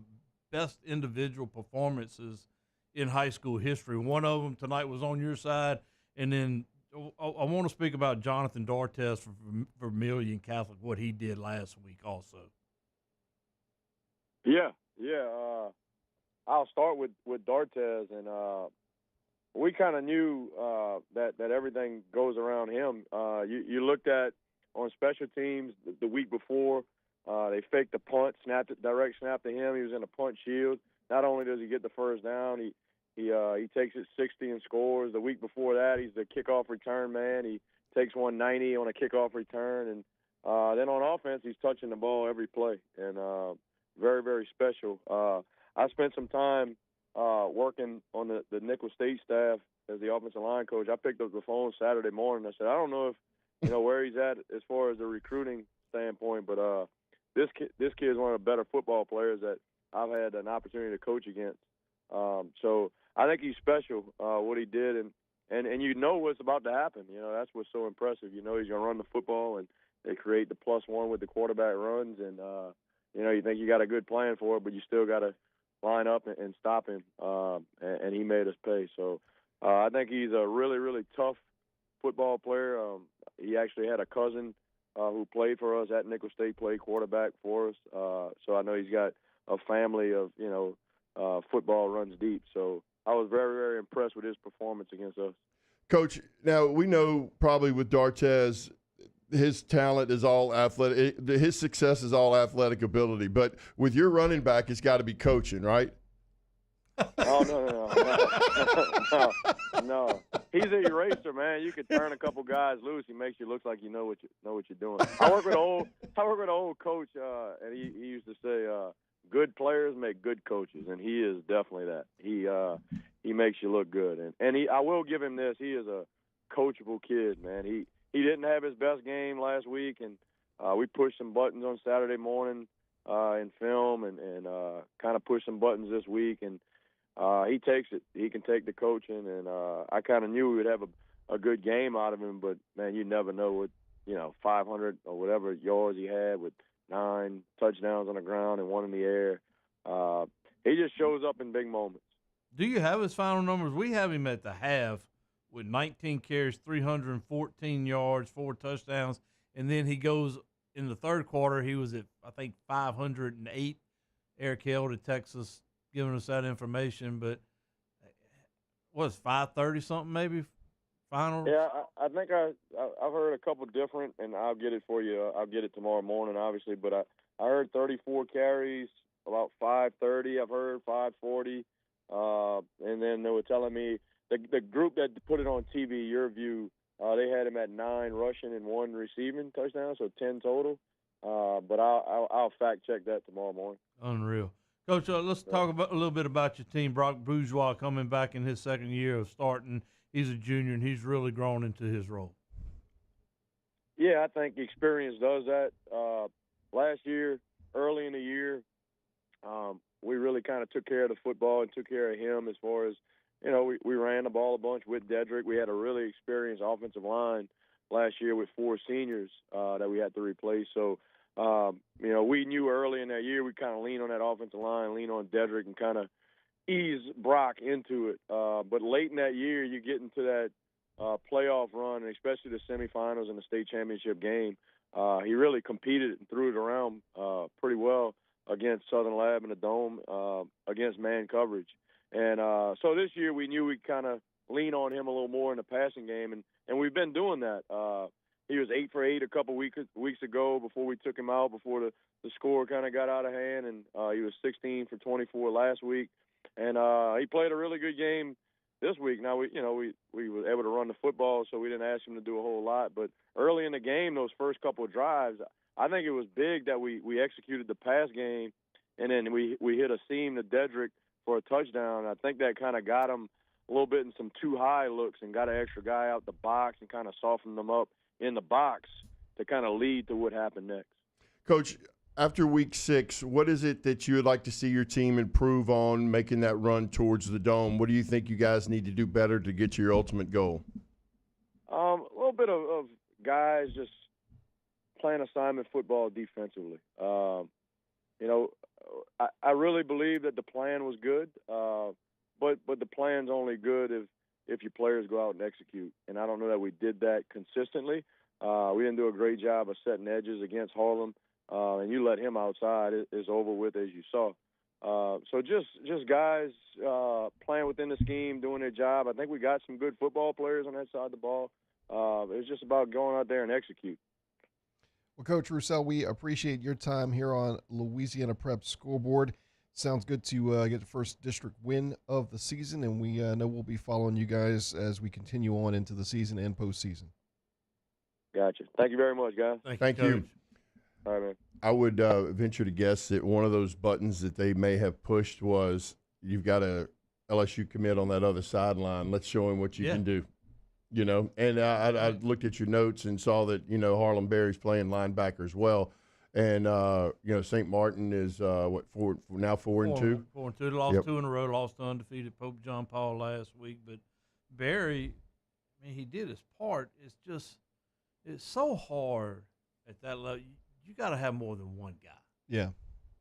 best individual performances in high school history. One of them tonight was on your side, and then I want to speak about Jonathan Dartes for Vermilion Catholic, what he did last week also. Yeah. I'll start with Dartes, and we kind of knew that everything goes around him. You looked at on special teams the week before, they faked the punt, direct snap to him. He was in a punt shield. Not only does he get the first down, he takes it 60 and scores. The week before that, he's the kickoff return man. He takes 190 on a kickoff return, and then on offense, he's touching the ball every play, and very, very special. I spent some time working on the Nicholls State staff as the offensive line coach. I picked up the phone Saturday morning. I said, I don't know if where he's at as far as the recruiting standpoint, but this kid is one of the better football players that I've had an opportunity to coach against. So I think he's special, what he did, and you know what's about to happen. That's what's so impressive. You know he's going to run the football, and they create the +1 with the quarterback runs, and you think you got a good plan for it, but you still got to line up and stop him, and he made us pay. So I think he's a really, really tough football player. He actually had a cousin who played for us at Nicholls State, played quarterback for us. So I know he's got a family of, football runs deep. So I was very, very impressed with his performance against us. Coach, now we know probably with Dartes, his talent is all athletic. His success is all athletic ability. But with your running back, it's got to be coaching, right? Oh, no. He's an eraser, man. You could turn a couple guys loose. He makes you look like you know what you're doing. I work with an old coach, and he used to say, "Good players make good coaches," and he is definitely that. He makes you look good, and I will give him this. He is a coachable kid, man. He didn't have his best game last week, and we pushed some buttons on Saturday morning in film, and kind of pushed some buttons this week, and he takes it. He can take the coaching, and I kind of knew we would have a good game out of him, but, man, you never know what, 500 or whatever yards he had with 9 touchdowns on the ground and 1 in the air. He just shows up in big moments. Do you have his final numbers? We have him at the half with 19 carries, 314 yards, 4 touchdowns, and then he goes in the third quarter. He was at, I think, 508. Eric Hill to Texas giving us that information, but was 530 something maybe final? Yeah, I think I've heard a couple different, and I'll get it for you. I'll get it tomorrow morning, obviously, but I heard 34 carries, about 530. I've heard 540, and then they were telling me the group that put it on TV, Your View, they had him at 9 rushing and 1 receiving touchdowns, so 10 total. But I'll fact check that tomorrow morning. Unreal. Coach, let's talk a little bit about your team. Brock Bourgeois coming back in his second year of starting. He's a junior, and he's really grown into his role. Yeah, I think experience does that. Last year, early in the year, we really kind of took care of the football and took care of him as far as, we ran the ball a bunch with Dedrick. We had a really experienced offensive line last year with 4 seniors that we had to replace. So, we knew early in that year we kind of lean on that offensive line, lean on Dedrick, and kind of ease Brock into it. But late in that year, you get into that playoff run, and especially the semifinals and the state championship game. He really competed and threw it around pretty well against Southern Lab in the Dome, against man coverage. And so this year we knew we'd kind of lean on him a little more in the passing game, and we've been doing that. He was 8 for 8 a couple weeks ago before we took him out, before the score kind of got out of hand, and he was 16 for 24 last week. And he played a really good game this week. Now, we were able to run the football, so we didn't ask him to do a whole lot. But early in the game, those first couple of drives, I think it was big that we executed the pass game, and then we hit a seam to Dedrick for a touchdown. I think that kind of got him a little bit in some too high looks and got an extra guy out the box and kind of softened them up in the box to kind of lead to what happened next. Coach, after week 6, what is it that you would like to see your team improve on making that run towards the Dome? What do you think you guys need to do better to get to your ultimate goal? A little bit of guys just playing assignment football defensively. I really believe that the plan was good, but the plan's only good if your players go out and execute. And I don't know that we did that consistently. We didn't do a great job of setting edges against Harlem, and you let him outside, it's over with, as you saw. So just guys playing within the scheme, doing their job. I think we got some good football players on that side of the ball. It's just about going out there and execute. Well, Coach Roussel, we appreciate your time here on Louisiana Prep Scoreboard. Sounds good to get the first district win of the season, and we know we'll be following you guys as we continue on into the season and postseason. Gotcha. Thank you very much, guys. Thank you. All right, man. I would venture to guess that one of those buttons that they may have pushed was, you've got a LSU commit on that other sideline. Let's show him what you can do. And I looked at your notes and saw that, Harlem Berry's playing linebacker as well. And, St. Martin is, now 4-2? 4-2. They lost 2 in a row, lost to undefeated Pope John Paul last week. But Berry, he did his part. It's so hard at that level. You got to have more than one guy. Yeah.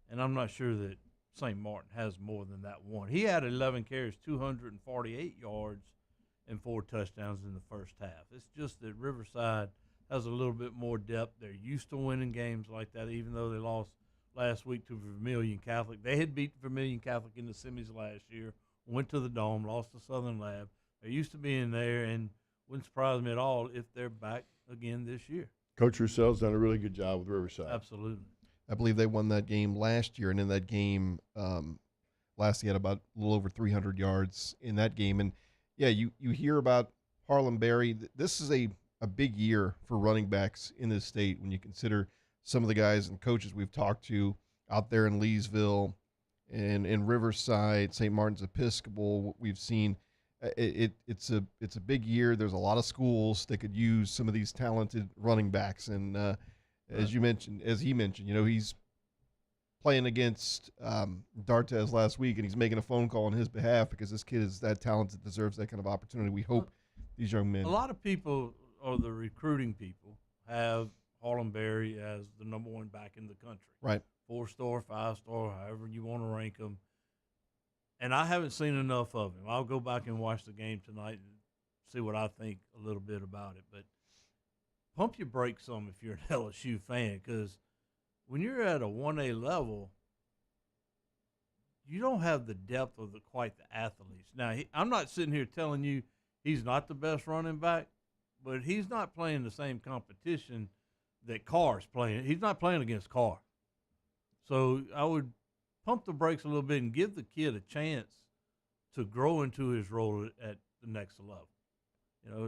And I'm not sure that St. Martin has more than that one. He had 11 carries, 248 yards, and 4 touchdowns in the first half. It's just that Riverside has a little bit more depth. They're used to winning games like that, even though they lost last week to Vermilion Catholic. They had beat Vermilion Catholic in the semis last year, went to the Dome, lost to Southern Lab. They're used to being there, and wouldn't surprise me at all if they're back again this year. Coach Roussel's done a really good job with Riverside. Absolutely. I believe they won that game last year, and in that game, last he had about a little over 300 yards in that game. And, yeah, you hear about Harlem Berry. This is a big year for running backs in this state when you consider some of the guys and coaches we've talked to out there in Leesville and in Riverside, St. Martin's Episcopal. What we've seen, it's a big year. There's a lot of schools that could use some of these talented running backs. And as he mentioned, he's playing against Dartez last week, and he's making a phone call on his behalf because this kid is that talented, deserves that kind of opportunity. We hope these young men. A lot of people, or the recruiting people, have Harlem Berry as the number 1 back in the country. Right. 4-star, 5-star, however you want to rank them. And I haven't seen enough of him. I'll go back and watch the game tonight and see what I think a little bit about it. But pump your brakes some if you're an LSU fan, because when you're at a 1A level, you don't have the depth of quite the athletes. Now, I'm not sitting here telling you he's not the best running back, but he's not playing the same competition that Carr's playing. He's not playing against Carr. So I would pump the brakes a little bit and give the kid a chance to grow into his role at the next level.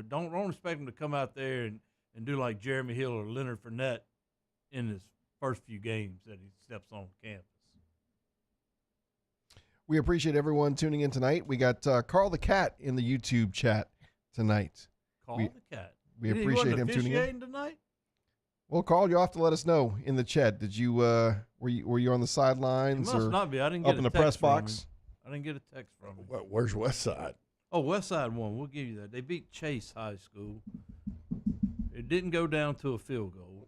Don't expect him to come out there and do like Jeremy Hill or Leonard Fournette in his first few games that he steps on campus. We appreciate everyone tuning in tonight. We got Carl the Cat in the YouTube chat tonight. Carl the Cat. We appreciate him tuning in tonight. Well, Carl, you'll have to let us know in the chat. Did you were you on the sidelines It must or not be. I didn't get up in the press box? I didn't get a text from him. Where's Westside? Oh, Westside won. We'll give you that. They beat Chase High School. It didn't go down to a field goal.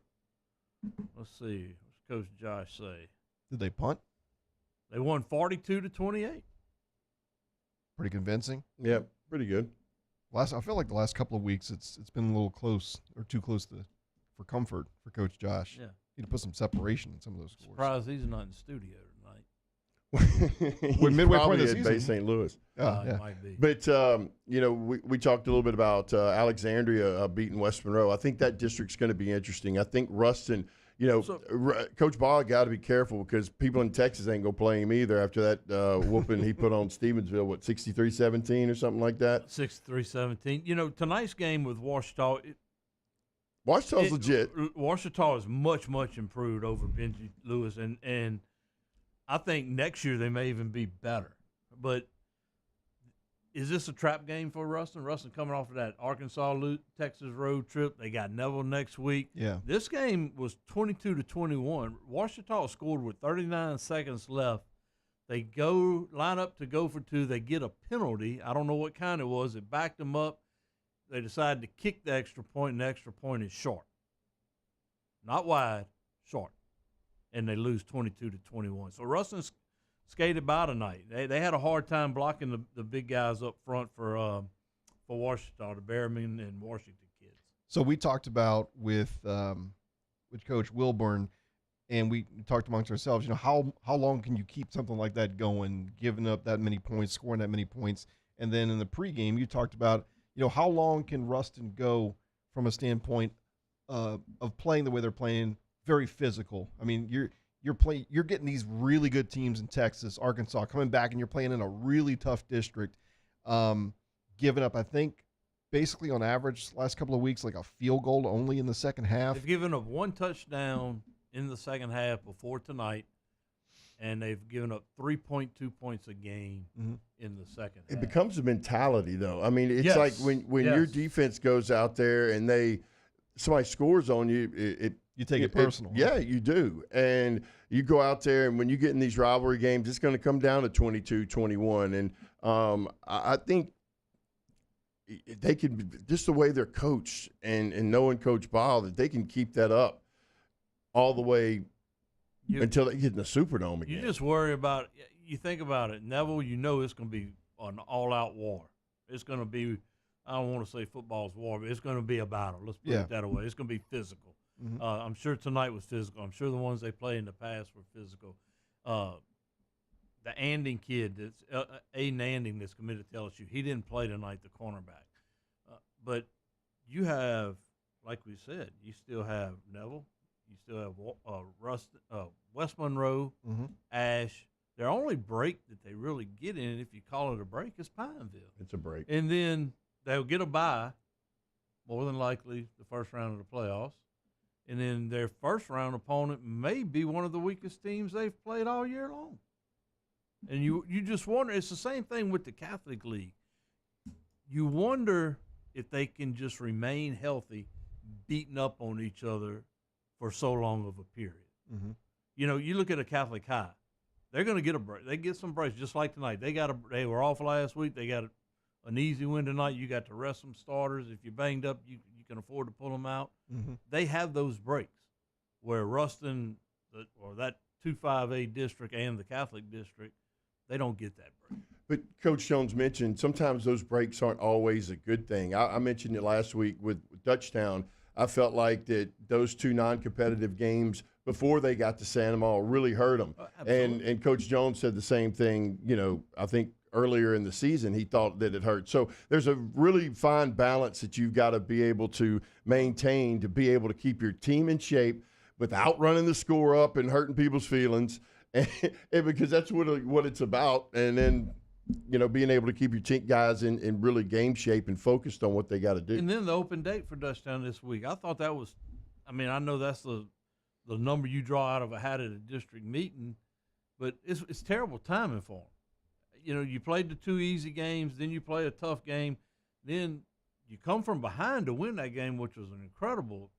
Let's see. What's Coach Josh say? Did they punt? They won 42-28. Pretty convincing. Yeah, pretty good. I feel like the last couple of weeks it's been a little close or too close for comfort for Coach Josh. Yeah. Need to put some separation in some of those scores. Surprised he's not in the studio tonight. We're midway point of the at season. Bay St. Louis. Yeah. Might be. But, we talked a little bit about Alexandria beating West Monroe. I think that district's going to be interesting. I think Ruston, Coach Ball got to be careful because people in Texas ain't going to play him either after that whooping he put on Stevensville, 63-17 or something like that? 63-17. Tonight's game with Ouachita – Ouachita's legit. Ouachita is much, much improved over Benji Lewis, and I think next year they may even be better. But is this a trap game for Ruston? Ruston coming off of that Arkansas-Texas road trip. They got Neville next week. Yeah. This game was 22-21. Ouachita scored with 39 seconds left. They line up to go for 2. They get a penalty. I don't know what kind it was. It backed them up. They decided to kick the extra point, and the extra point is short. not wide, short, and they lose 22-21. So Ruston skated by tonight. They had a hard time blocking the big guys up front for Washington, the Bearman and Washington kids. So we talked about with Coach Wilburn, and we talked amongst ourselves, how long can you keep something like that going, giving up that many points, scoring that many points? And then in the pregame, you talked about, how long can Ruston go from a standpoint of playing the way they're playing, very physical. I mean, you're getting these really good teams in Texas, Arkansas, coming back, and you're playing in a really tough district, giving up, I think, basically on average last couple of weeks, like a field goal only in the second half. They've given up one touchdown in the second half before tonight, and they've given up 3.2 points a game in the second half. It becomes a mentality, though. I mean, it's Yes. like when your defense goes out there and somebody scores on you, you take it personal. Yeah, you do. And you go out there, and when you get in these rivalry games, it's going to come down to 22-21. And I think they can, just the way they're coached and knowing Coach Ball, that they can keep that up all the way until they get in the Superdome again. You just worry about – you think about it, Neville, it's going to be an all-out war. It's going to be – I don't want to say football's war, but it's going to be a battle. Let's put it that way. It's going to be physical. I'm sure tonight was physical. I'm sure the ones they played in the past were physical. The Anding kid, that's Aiden Anding, that's committed to LSU, he didn't play tonight, the cornerback. But you have, like we said, you still have Neville. You still have West Monroe, Ash. Their only break that they really get in, if you call it a break, is Pineville. It's a break. And then they'll get a bye, more than likely the first round of the playoffs. And then their first round opponent may be one of the weakest teams they've played all year long. And you just wonder, it's the same thing with the Catholic League. You wonder if they can just remain healthy, beating up on each other for so long of a period. You look at a Catholic High, they're going to get a break. They get some breaks, just like tonight. They were off last week. They got an easy win tonight. You got to rest some starters. If you're banged up, you can afford to pull them out. They have those breaks where Ruston, or that 2-5A district and the Catholic district, they don't get that break. But Coach Jones mentioned sometimes those breaks aren't always a good thing. I mentioned it last week with Dutchtown. I felt like that those two non-competitive games before they got to Santa Maria really hurt them. And Coach Jones said the same thing, I think earlier in the season he thought that it hurt. So there's a really fine balance that you've got to be able to maintain to be able to keep your team in shape without running the score up and hurting people's feelings. And because that's what it's about. And then, being able to keep your team guys in really game shape and focused on what they got to do. And then the open date for Dutchtown this week, I thought that was, I know that's the number you draw out of a hat at a district meeting, but it's terrible timing for them. You played the two easy games, then you play a tough game, then you come from behind to win that game, which was an incredible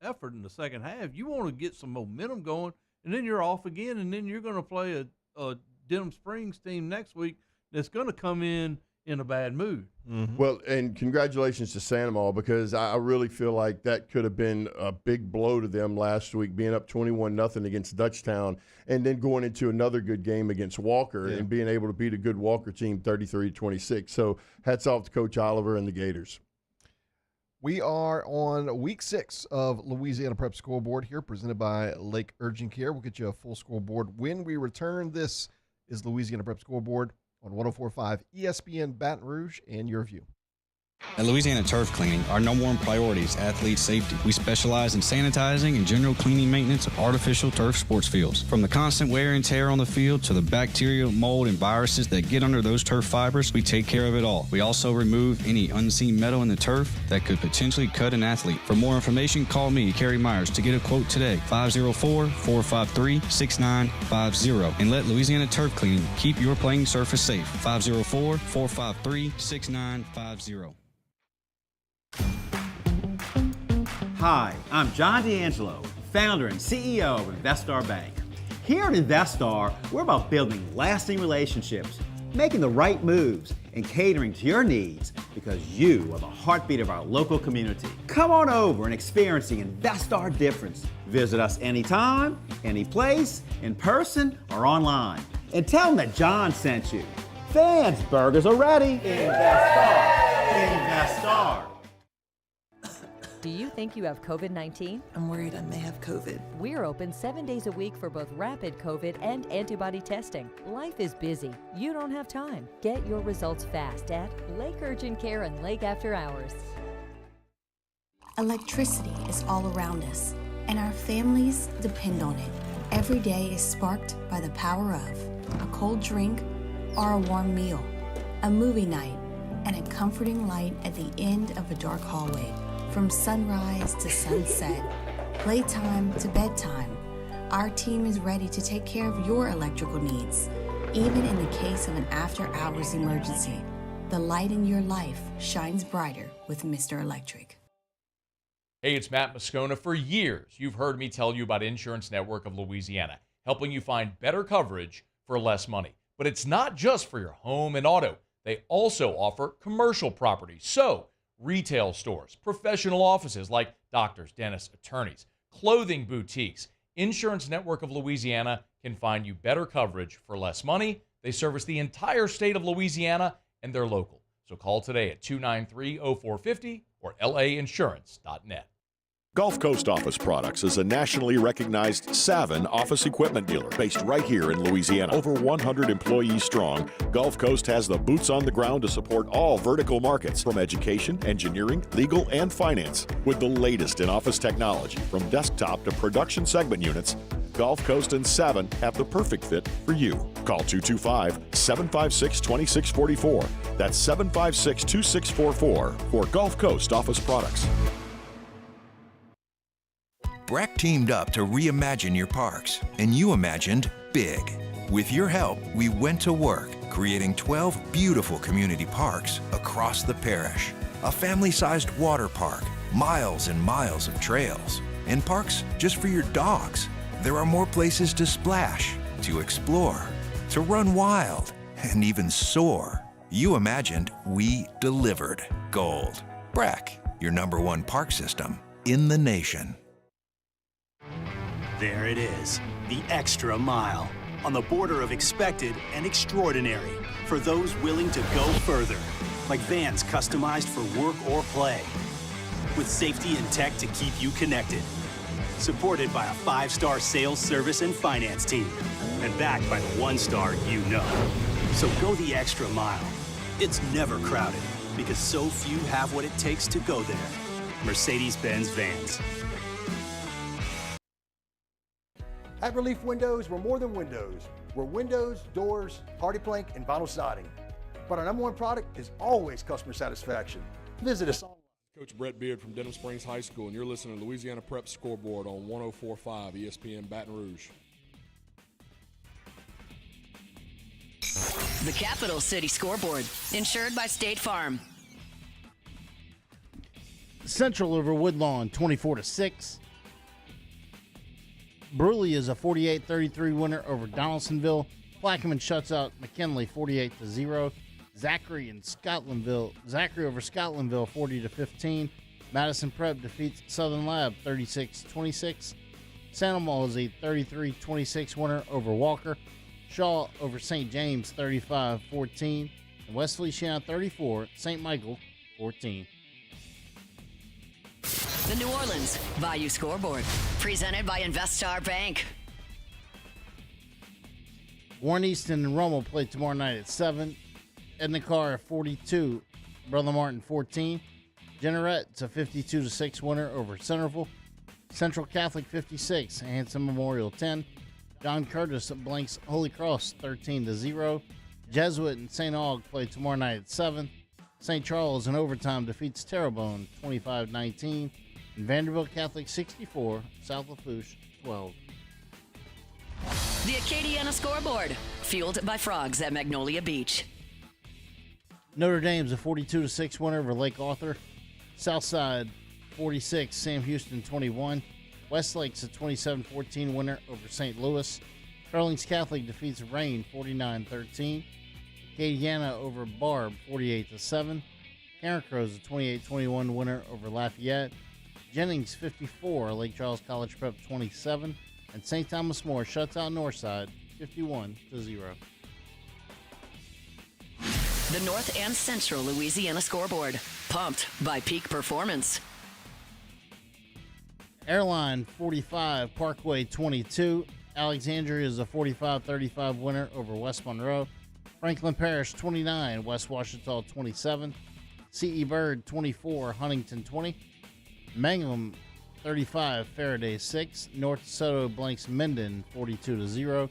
effort in the second half. You want to get some momentum going, and then you're off again, and then you're going to play a Denham Springs team next week that's going to come in a bad mood. Well, and congratulations to Santa Maria, because I really feel like that could have been a big blow to them last week, being up 21-0 against Dutchtown, and then going into another good game against Walker and being able to beat a good Walker team 33-26. So hats off to Coach Oliver and the Gators. We are on week 6 of Louisiana Prep Scoreboard here, presented by Lake Urgent Care. We'll get you a full scoreboard when we return. This is Louisiana Prep Scoreboard on 104.5 ESPN Baton Rouge and Your View. At Louisiana Turf Cleaning, our number one priority is athlete safety. We specialize in sanitizing and general cleaning maintenance of artificial turf sports fields. From the constant wear and tear on the field to the bacterial, mold, and viruses that get under those turf fibers, we take care of it all. We also remove any unseen metal in the turf that could potentially cut an athlete. For more information, call me, Kerry Myers, to get a quote today, 504-453-6950. And let Louisiana Turf Cleaning keep your playing surface safe, 504-453-6950. Hi, I'm John D'Angelo, founder and CEO of Investar Bank. Here at Investar, we're about building lasting relationships, making the right moves, and catering to your needs because you are the heartbeat of our local community. Come on over and experience the InvestStar difference. Visit us anytime, any place, in person or online. And tell them that John sent you. Fans, burgers are ready. InvestStar. InvestStar. Do you think you have COVID-19? I'm worried I may have COVID. We're open 7 days a week for both rapid COVID and antibody testing. Life is busy. You don't have time. Get your results fast at Lake Urgent Care and Lake After Hours. Electricity is all around us, and our families depend on it. Every day is sparked by the power of a cold drink or a warm meal, a movie night, and a comforting light at the end of a dark hallway. From sunrise to sunset, playtime to bedtime, our team is ready to take care of your electrical needs. Even in the case of an after-hours emergency, the light in your life shines brighter with Mr. Electric. Hey, it's Matt Moscona. For years, you've heard me tell you about Insurance Network of Louisiana, helping you find better coverage for less money. But it's not just for your home and auto. They also offer commercial property. So, retail stores, professional offices like doctors, dentists, attorneys, clothing boutiques. Insurance Network of Louisiana can find you better coverage for less money. They service the entire state of Louisiana, and they're local. So call today at 293-0450 or lainsurance.net. Gulf Coast Office Products is a nationally recognized Savin office equipment dealer based right here in Louisiana. Over 100 employees strong, Gulf Coast has the boots on the ground to support all vertical markets from education, engineering, legal, and finance. With the latest in office technology, from desktop to production segment units, Gulf Coast and Savin have the perfect fit for you. Call 225-756-2644. That's 756-2644 for Gulf Coast Office Products. Breck teamed up to reimagine your parks, and you imagined big. With your help, we went to work, creating 12 beautiful community parks across the parish. A family-sized water park, miles and miles of trails, and parks just for your dogs. There are more places to splash, to explore, to run wild, and even soar. You imagined, we delivered. Gold. Breck, your #1 park system in the nation. There it is, the extra mile, on the border of expected and extraordinary, for those willing to go further, like vans customized for work or play, with safety and tech to keep you connected, supported by a 5-star sales, service, and finance team, and backed by the 1-star you know. So go the extra mile. It's never crowded, because so few have what it takes to go there. Mercedes-Benz Vans. At Relief Windows, we're more than windows. We're windows, doors, party plank, and vinyl siding. But our #1 product is always customer satisfaction. Visit us online. Coach Brett Beard from Denham Springs High School, and you're listening to Louisiana Prep Scoreboard on 104.5 ESPN Baton Rouge. The Capital City Scoreboard, insured by State Farm. Central over Woodlawn, 24-6. Bruley is a 48-33 winner over Donaldsonville. Plaquemine shuts out McKinley 48-0. Zachary over Scotlandville 40-15. Madison Prep defeats Southern Lab 36-26. Sandoval is a 33-26 winner over Walker. Shaw over St. James 35-14. And West Feliciana 34, St. Michael 14. The New Orleans Value Scoreboard, presented by InvestStar Bank. Warren Easton and Rummel play tomorrow night at 7. Edna Carr 42, Brother Martin 14. Jennerette's a 52-6 winner over Centerville. Central Catholic 56, Hanson Memorial 10. John Curtis blanks Holy Cross 13-0. Jesuit and St. Aug play tomorrow night at 7. St. Charles in overtime defeats Terrebonne 25-19. And Vanderbilt Catholic 64, South Lafourche 12. The Acadiana Scoreboard, fueled by frogs at Magnolia Beach. Notre Dame's a 42-6 winner over Lake Arthur. Southside 46, Sam Houston 21. Westlake's a 27-14 winner over St. Louis. Sterling's Catholic defeats Rain 49-13. Acadiana over Barb 48-7. Karen Crows a 28-21 winner over Lafayette. Jennings 54, Lake Charles College Prep 27, and St. Thomas More shuts out Northside 51-0. The North and Central Louisiana Scoreboard. Pumped by Peak Performance. Airline 45, Parkway 22. Alexandria is a 45-35 winner over West Monroe. Franklin Parish 29, West Washita 27. C.E. Bird 24, Huntington 20. Mangum 35, Faraday 6. North DeSoto blanks Minden 42-0.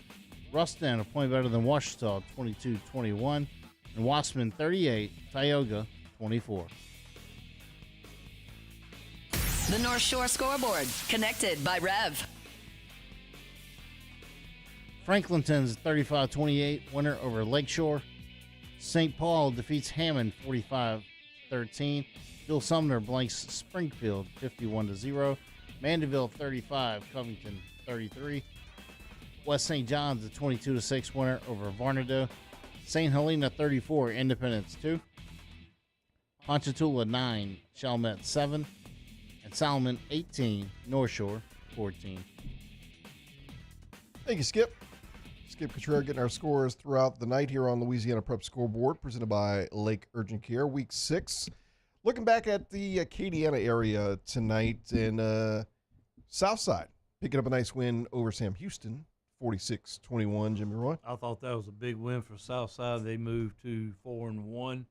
Ruston a point better than Washita 22-21. And Wasserman 38, Tioga 24. The North Shore Scoreboard. Connected by Rev. Franklinton's 35-28 winner over Lakeshore. St. Paul defeats Hammond 45-13. Bill Sumner blanks Springfield 51-0. Mandeville 35, Covington 33. West St. John's a 22-6 winner over Varnado. St. Helena 34, Independence 2. Ponchatoula 9, Chalmette 7. And Solomon 18, North Shore 14. Thank you, Skip. Skip Contreras getting our scores throughout the night here on Louisiana Prep Scoreboard, presented by Lake Urgent Care, Week 6. Looking back at the Acadiana area tonight, and Southside picking up a nice win over Sam Houston, 46-21. Jimmy Roy? I thought that was a big win for Southside. They moved to 4-1.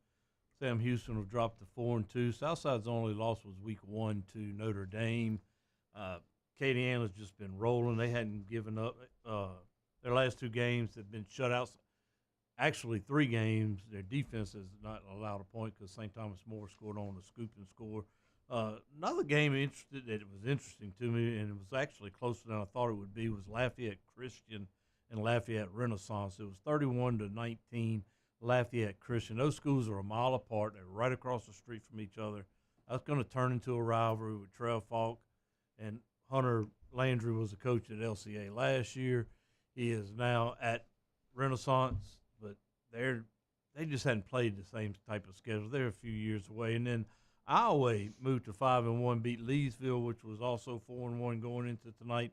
Sam Houston will drop to 4-2. Southside's only loss was week 1 to Notre Dame. Acadiana's just been rolling. They hadn't given up. Their last 2 games have been shutouts. Actually, 3 games, their defense has not allowed a point because St. Thomas More scored on the scoop and score. Another game that was interesting to me, and it was actually closer than I thought it would be, was Lafayette Christian and Lafayette Renaissance. It was 31-19, Lafayette Christian. Those schools are a mile apart. They're right across the street from each other. That's going to turn into a rivalry with Trev Falk. And Hunter Landry was the coach at LCA last year. He is now at Renaissance, but they just hadn't played the same type of schedule. They're a few years away. And then Iowa moved to 5-1, beat Leesville, which was also 4-1 going into tonight,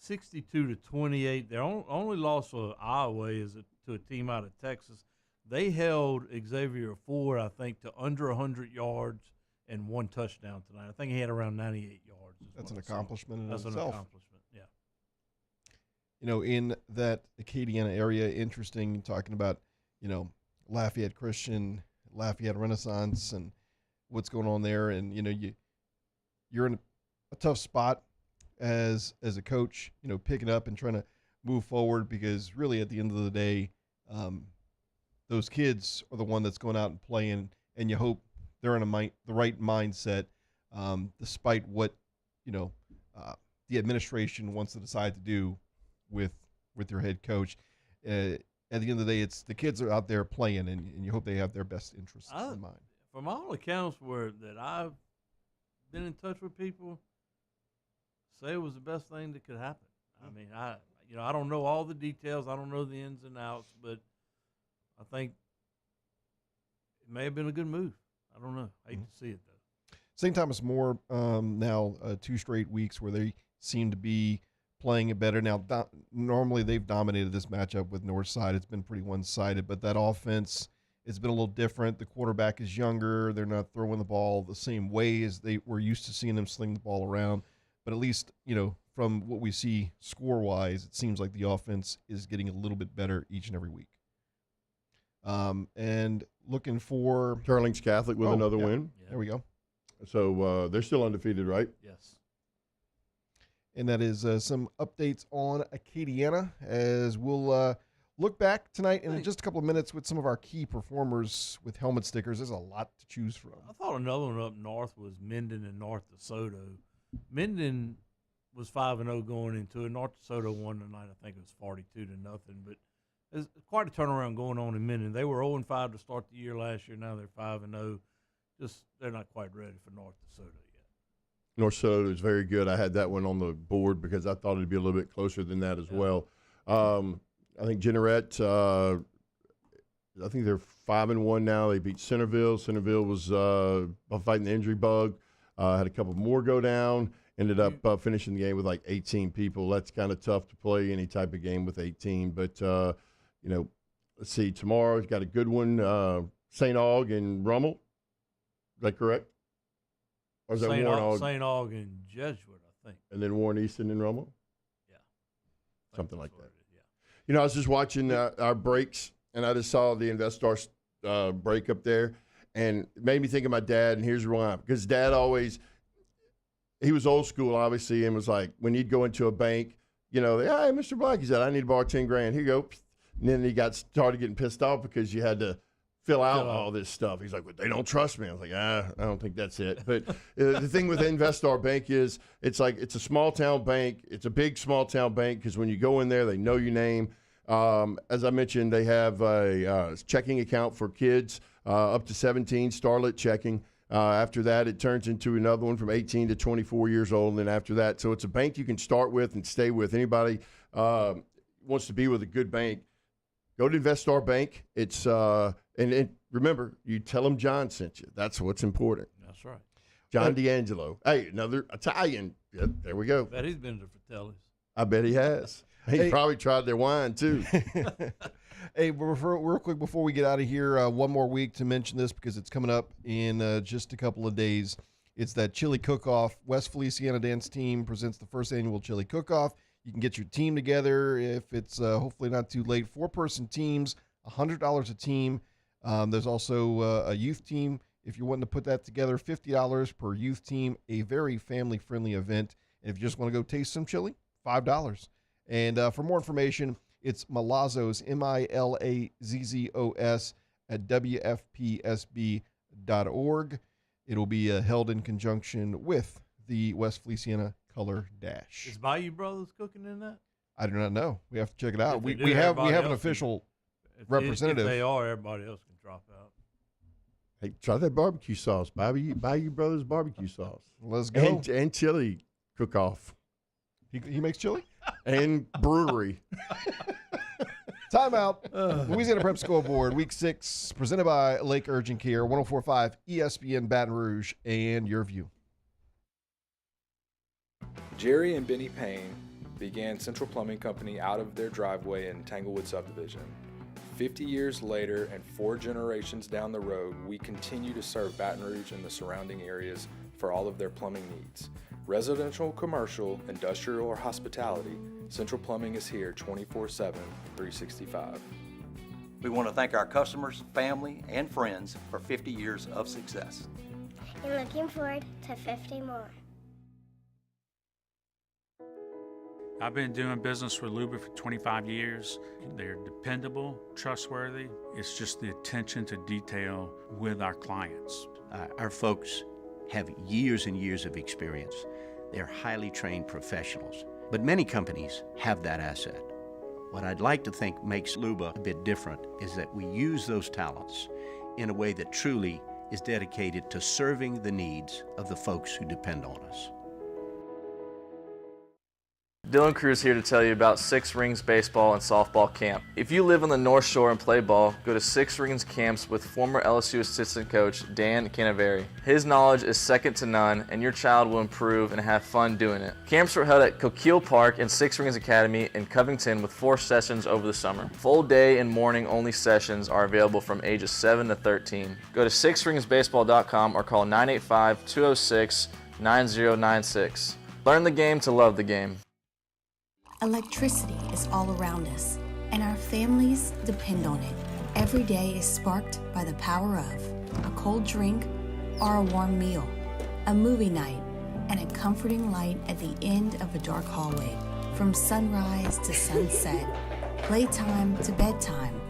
62-28. Their only loss for Iowa is to a team out of Texas. They held Xavier Ford, I think, to under 100 yards and 1 touchdown tonight. I think he had around 98 yards. That's an accomplishment in itself. That's an accomplishment, yeah. You know, in that Acadiana area, interesting talking about, you know, Lafayette Christian, Lafayette Renaissance, and what's going on there. And, you know, you're in a tough spot as a coach, you know, picking up and trying to move forward, because really at the end of the day, those kids are the one that's going out and playing, and you hope they're in the right mindset, despite what, you know, the administration wants to decide to do with your head coach. At the end of the day, it's the kids are out there playing, and you hope they have their best interests in mind. From all accounts that I've been in touch with people, say it was the best thing that could happen. I mean, I don't know all the details. I don't know the ins and outs, but I think it may have been a good move. I don't know. I hate to see it, though. St. Thomas More now 2 straight weeks where they seem to be playing it better. Now, normally they've dominated this matchup with Northside. It's been pretty one-sided, but that offense, it's been a little different. The quarterback is younger. They're not throwing the ball the same way as they were used to seeing them sling the ball around. But at least, you know, from what we see score-wise, it seems like the offense is getting a little bit better each and every week. And looking for Carlings Catholic with another win. Yeah. There we go. So they're still undefeated, right? Yes. And that is some updates on Acadiana, as we'll look back tonight in just a couple of minutes with some of our key performers with helmet stickers. There's a lot to choose from. I thought another one up north was Minden and North DeSoto. Minden was 5-0 going into it. North DeSoto won tonight. I think it was 42-0. But there's quite a turnaround going on in Minden. They were 0-5 to start the year last year. Now they're 5-0. Just they're not quite ready for North DeSoto yet. North DeSoto is very good. I had that one on the board because I thought it'd be a little bit closer than that as well. I think Jeanerette, I think they're 5-1 now. They beat Centerville. Centerville was fighting the injury bug. Had a couple more go down. Ended up finishing the game with like 18 people. That's kind of tough to play any type of game with 18. But, let's see. Tomorrow's got a good one. St. Aug and Rummel. Is that correct? Or is that Warren Aug? St. Aug and Jesuit, I think. And then Warren Easton and Rummel? Yeah. Something like that. Yeah. I was just watching our breaks, and I just saw the InvestStar break up there, and it made me think of my dad, and here's why. Because Dad always – he was old school, obviously, and was like, when you'd go into a bank, hey, Mr. Black, he said, I need to borrow $10,000. Here you go. And then he started getting pissed off because you had to fill out all this stuff. He's like, well, they don't trust me. I was like, I don't think that's it. But the thing with InvestStar Bank is it's a small-town bank. It's a big small-town bank because when you go in there, they know your name. As I mentioned, they have a checking account for kids up to 17, Starlet checking. After that, it turns into another one from 18 to 24 years old, and then after that. So it's a bank you can start with and stay with. Anybody wants to be with a good bank, go to InvestStar Bank. It's and remember, you tell them John sent you. That's what's important. That's right. John D'Angelo. Hey, another Italian. Yeah, there we go. I bet he's been to Fratelli's. I bet he has. He probably tried their wine, too. Hey, real quick before we get out of here, one more week to mention this because it's coming up in just a couple of days. It's that chili cook-off. West Feliciana Dance Team presents the first annual chili cook-off. You can get your team together if it's hopefully not too late. 4-person teams, $100 a team. There's also a youth team. If you're wanting to put that together, $50 per youth team, a very family-friendly event. And if you just want to go taste some chili, $5. And for more information, it's Malazzos, Milazzos, at WFPSB.org. It'll be held in conjunction with the West Feliciana Color Dash. Is Bayou Brothers cooking in that? I do not know. We have to check it out. We have an official representative. If they are, everybody else can drop out. Hey, try that barbecue sauce, Bayou Brothers barbecue sauce. Let's go. And chili cook-off. He makes chili? And brewery. Timeout. Louisiana Prep Scoreboard, Week 6, presented by Lake Urgent Care, 104.5 ESPN Baton Rouge, and Your View. Jerry and Benny Payne began Central Plumbing Company out of their driveway in Tanglewood Subdivision. 50 years later and 4 generations down the road, we continue to serve Baton Rouge and the surrounding areas for all of their plumbing needs. Residential, commercial, industrial, or hospitality, Central Plumbing is here 24/7, 365. We want to thank our customers, family, and friends for 50 years of success. And looking forward to 50 more. I've been doing business with Luba for 25 years. They're dependable, trustworthy. It's just the attention to detail with our clients. Our folks have years and years of experience. They're highly trained professionals, but many companies have that asset. What I'd like to think makes Luba a bit different is that we use those talents in a way that truly is dedicated to serving the needs of the folks who depend on us. Dylan Cruz here to tell you about Six Rings Baseball and Softball Camp. If you live on the North Shore and play ball, go to Six Rings Camps with former LSU assistant coach Dan Canaveri. His knowledge is second to none, and your child will improve and have fun doing it. Camps were held at Coquille Park and Six Rings Academy in Covington with 4 sessions over the summer. Full day and morning only sessions are available from ages 7 to 13. Go to sixringsbaseball.com or call 985-206-9096. Learn the game to love the game. Electricity is all around us, and our families depend on it. Every day is sparked by the power of a cold drink or a warm meal, a movie night, and a comforting light at the end of a dark hallway. From sunrise to sunset, playtime to bedtime,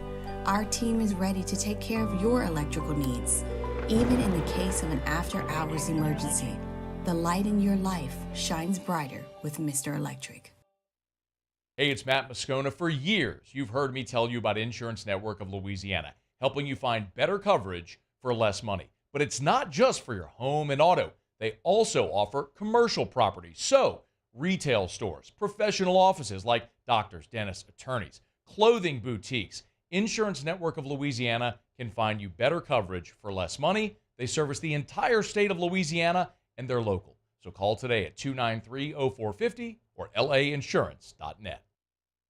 our team is ready to take care of your electrical needs. Even in the case of an after-hours emergency, the light in your life shines brighter with Mr. Electric. Hey, it's Matt Moscona. For years, you've heard me tell you about Insurance Network of Louisiana, helping you find better coverage for less money. But it's not just for your home and auto. They also offer commercial property. So, retail stores, professional offices like doctors, dentists, attorneys, clothing boutiques, Insurance Network of Louisiana can find you better coverage for less money. They service the entire state of Louisiana, and they're local. So call today at 293-0450 or lainsurance.net.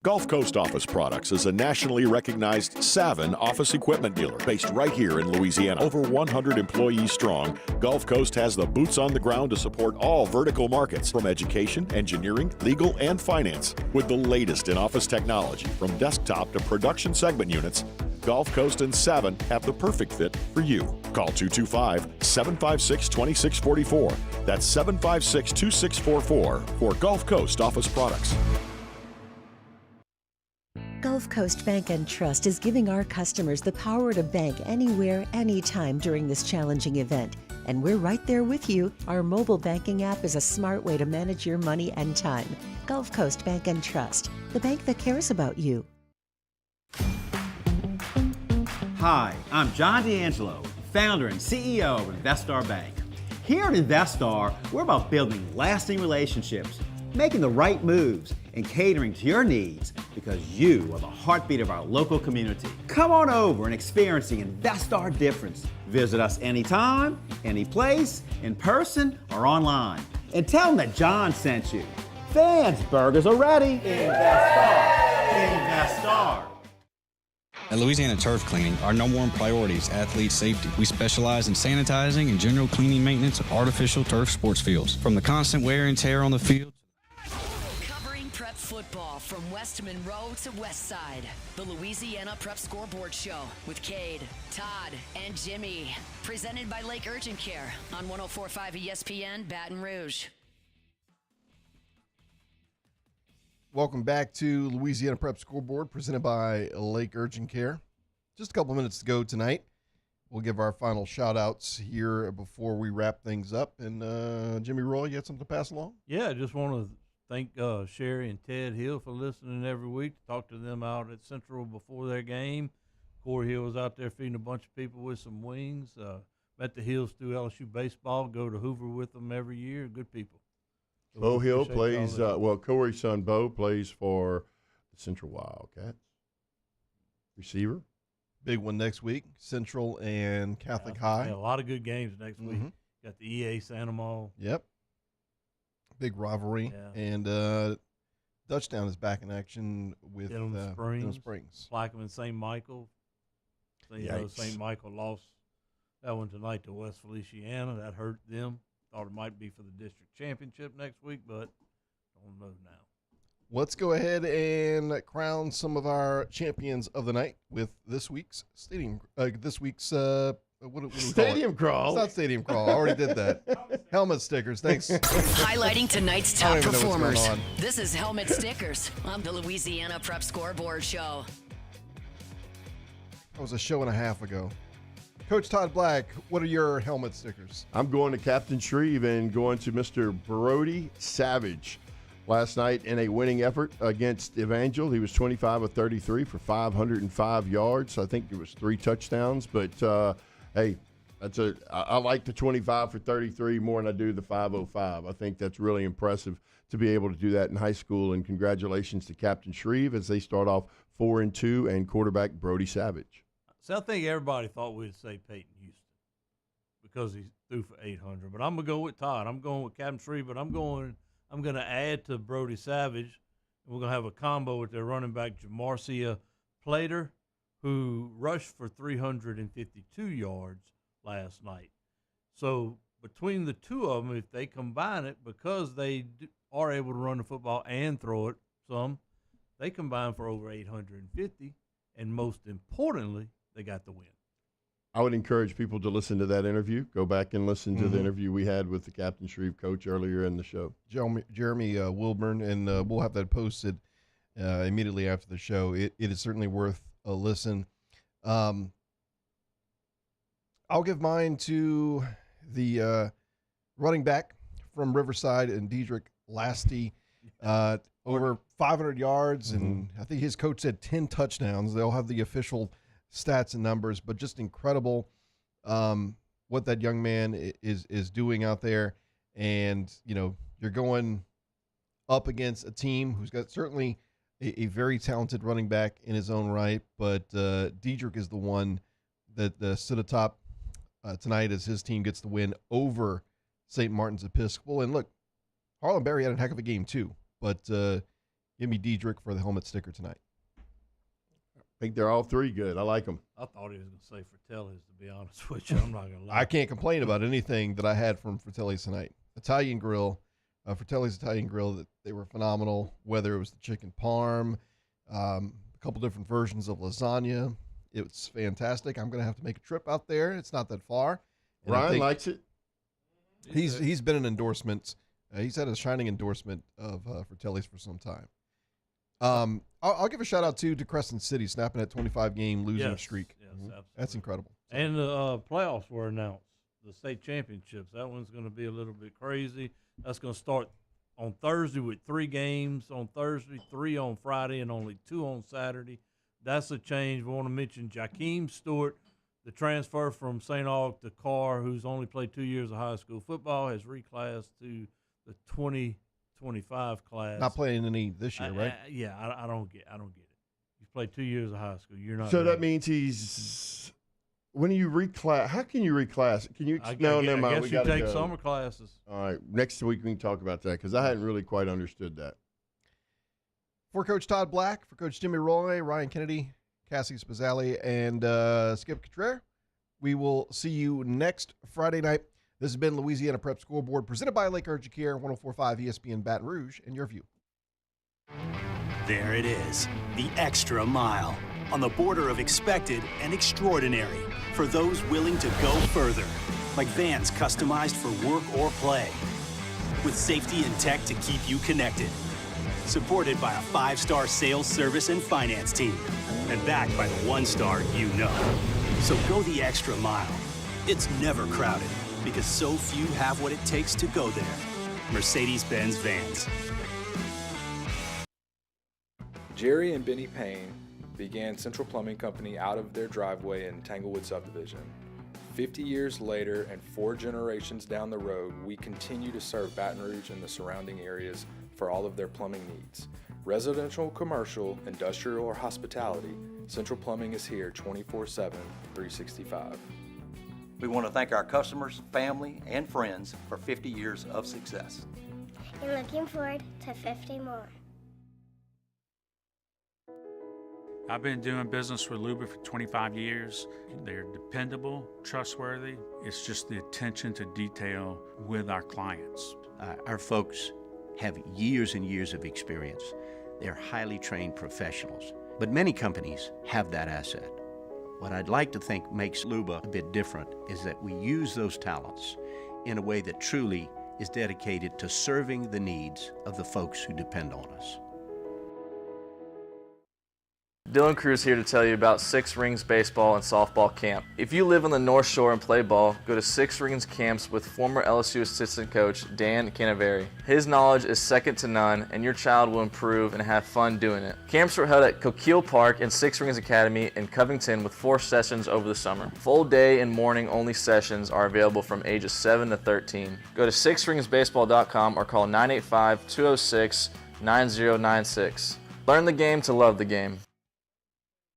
Gulf Coast Office Products is a nationally recognized Savin office equipment dealer based right here in Louisiana. Over 100 employees strong, Gulf Coast has the boots on the ground to support all vertical markets, from education, engineering, legal, and finance. With the latest in office technology, from desktop to production segment units, Gulf Coast and Savin have the perfect fit for you. Call 225-756-2644. That's 756-2644 for Gulf Coast Office Products. Gulf Coast Bank and Trust is giving our customers the power to bank anywhere, anytime during this challenging event. And we're right there with you. Our mobile banking app is a smart way to manage your money and time. Gulf Coast Bank and Trust, the bank that cares about you. Hi, I'm John D'Angelo, founder and CEO of Investar Bank. Here at Investar, we're about building lasting relationships, making the right moves, and catering to your needs, because you are the heartbeat of our local community. Come on over and experience the Investar difference. Visit us anytime, any place, in person or online. And tell them that John sent you. Fans burgers are ready. Investar. At Louisiana Turf Cleaning, our number one priority is athlete safety. We specialize in sanitizing and general cleaning maintenance of artificial turf sports fields. From the constant wear and tear on the field, Covering prep football from West Monroe to West Side. The Louisiana Prep Scoreboard Show with Cade, Todd, and Jimmy. Presented by Lake Urgent Care on 104.5 ESPN Baton Rouge. Welcome back to Louisiana Prep Scoreboard, presented by Lake Urgent Care. Just a couple minutes to go tonight. We'll give our final shout-outs here before we wrap things up. And Jimmy Roy, you got something to pass along? Yeah, I just want to thank Sherry and Ted Hill for listening every week. Talk to them out at Central before their game. Corey Hill was out there feeding a bunch of people with some wings. Met the Hills through LSU baseball. Go to Hoover with them every year. Good people. So Bo Hill appreciate plays, all that. Corey's son Bo plays for the Central Wildcats. Receiver. Big one next week, Central and Catholic High. Yeah, a lot of good games next week. Mhm. Got the EA Santa Mall. Yep. Big rivalry. Yeah. And Dutchtown is back in action with Denham Denham Springs. Springs. Plaquemine and St. Michael. So, you know, Yikes. St. Michael lost that one tonight to West Feliciana. That hurt them. Thought it might be for the district championship next week, but don't know now. Let's go ahead and crown some of our champions of the night with this week's stadium. What do we call it? Stadium crawl. It's not stadium crawl. I already did that. Helmet stickers. Thanks. Highlighting tonight's I top don't even know what's going performers. on. This is Helmet Stickers on the Louisiana Prep Scoreboard Show. That was a show and a half ago. Coach Todd Black, what are your helmet stickers? I'm going to Captain Shreve and going to Mr. Brody Savage. Last night in a winning effort against Evangel, he was 25 of 33 for 505 yards. I think it was 3 touchdowns, but hey, I like the 25 for 33 more than I do the 505. I think that's really impressive to be able to do that in high school, and congratulations to Captain Shreve as they start off 4-2 and quarterback Brody Savage. So I think everybody thought we'd say Peyton Houston because he threw for 800. But I'm going to go with Todd. I'm going with Captain Shreve, but I'm going to add to Brody Savage. And we're going to have a combo with their running back, Jamarcia Plater, who rushed for 352 yards last night. So between the two of them, if they combine it, because they are able to run the football and throw it some, they combine for over 850. And most importantly, they got the win. I would encourage people to listen to that interview. Go back and listen to the interview we had with the Captain Shreve coach earlier in the show. Jeremy Wilburn, and we'll have that posted immediately after the show. It is certainly worth a listen. I'll give mine to the running back from Riverside and Diedrich Lasty. Over 500 yards, and I think his coach said 10 touchdowns. They'll have the official stats and numbers, but just incredible what that young man is doing out there. And, you know, you're going up against a team who's got certainly a very talented running back in his own right, but Diedrich is the one that stood atop tonight as his team gets the win over St. Martin's Episcopal. And look, Harlan Berry had a heck of a game too, but give me Diedrich for the helmet sticker tonight. I think they're all three good. I like them. I thought he was going to say Fratelli's, to be honest with you. I'm not going to lie. I can't complain about anything that I had from Fratelli's tonight. Italian Grill, Fratelli's Italian Grill, that they were phenomenal, whether it was the chicken parm, a couple different versions of lasagna. It was fantastic. I'm going to have to make a trip out there. It's not that far. And Ryan likes it. He's been an endorsement. He's had a shining endorsement of Fratelli's for some time. I'll give a shout out to Crescent City snapping that 25-game losing streak. Yes, absolutely. That's incredible. And the playoffs were announced, the state championships. That one's going to be a little bit crazy. That's going to start on Thursday with 3 games on Thursday, 3 on Friday, and only 2 on Saturday. That's a change. We want to mention Jakeem Stewart, the transfer from St. Aug to Carr, who's only played 2 years of high school football, has reclassed to the 2025 class. Not playing any this year, right? I don't get it. You've played 2 years of high school. You're not. So ready. that means he's. When you reclass, how can you reclass? Can you? No, never mind. I guess We you gotta take go. summer classes. All right, next week we can talk about that because I hadn't really quite understood that. For Coach Todd Black, for Coach Jimmy Roy, Ryan Kennedy, Cassie Spazzali, and Skip Cottrell, we will see you next Friday night. This has been Louisiana Prep Scoreboard, presented by Lake Urgent Care, 104.5 ESPN Baton Rouge, and your view. There it is, the extra mile, on the border of expected and extraordinary, for those willing to go further, like vans customized for work or play, with safety and tech to keep you connected, supported by a 5-star sales, service, and finance team, and backed by the 1-star you know. So go the extra mile. It's never crowded, because so few have what it takes to go there. Mercedes-Benz Vans. Jerry and Benny Payne began Central Plumbing Company out of their driveway in Tanglewood subdivision. 50 years later and 4 generations down the road, we continue to serve Baton Rouge and the surrounding areas for all of their plumbing needs. Residential, commercial, industrial, or hospitality, Central Plumbing is here 24/7, 365. We want to thank our customers, family, and friends for 50 years of success. And looking forward to 50 more. I've been doing business with Luba for 25 years. They're dependable, trustworthy. It's just the attention to detail with our clients. Our folks have years and years of experience. They're highly trained professionals, but many companies have that asset. What I'd like to think makes Luba a bit different is that we use those talents in a way that truly is dedicated to serving the needs of the folks who depend on us. Dylan Cruz here to tell you about Six Rings Baseball and Softball Camp. If you live on the North Shore and play ball, go to Six Rings Camps with former LSU assistant coach Dan Canaveri. His knowledge is second to none, and your child will improve and have fun doing it. Camps were held at Coquille Park and Six Rings Academy in Covington with 4 sessions over the summer. Full day and morning only sessions are available from ages 7 to 13. Go to sixringsbaseball.com or call 985-206-9096. Learn the game to love the game.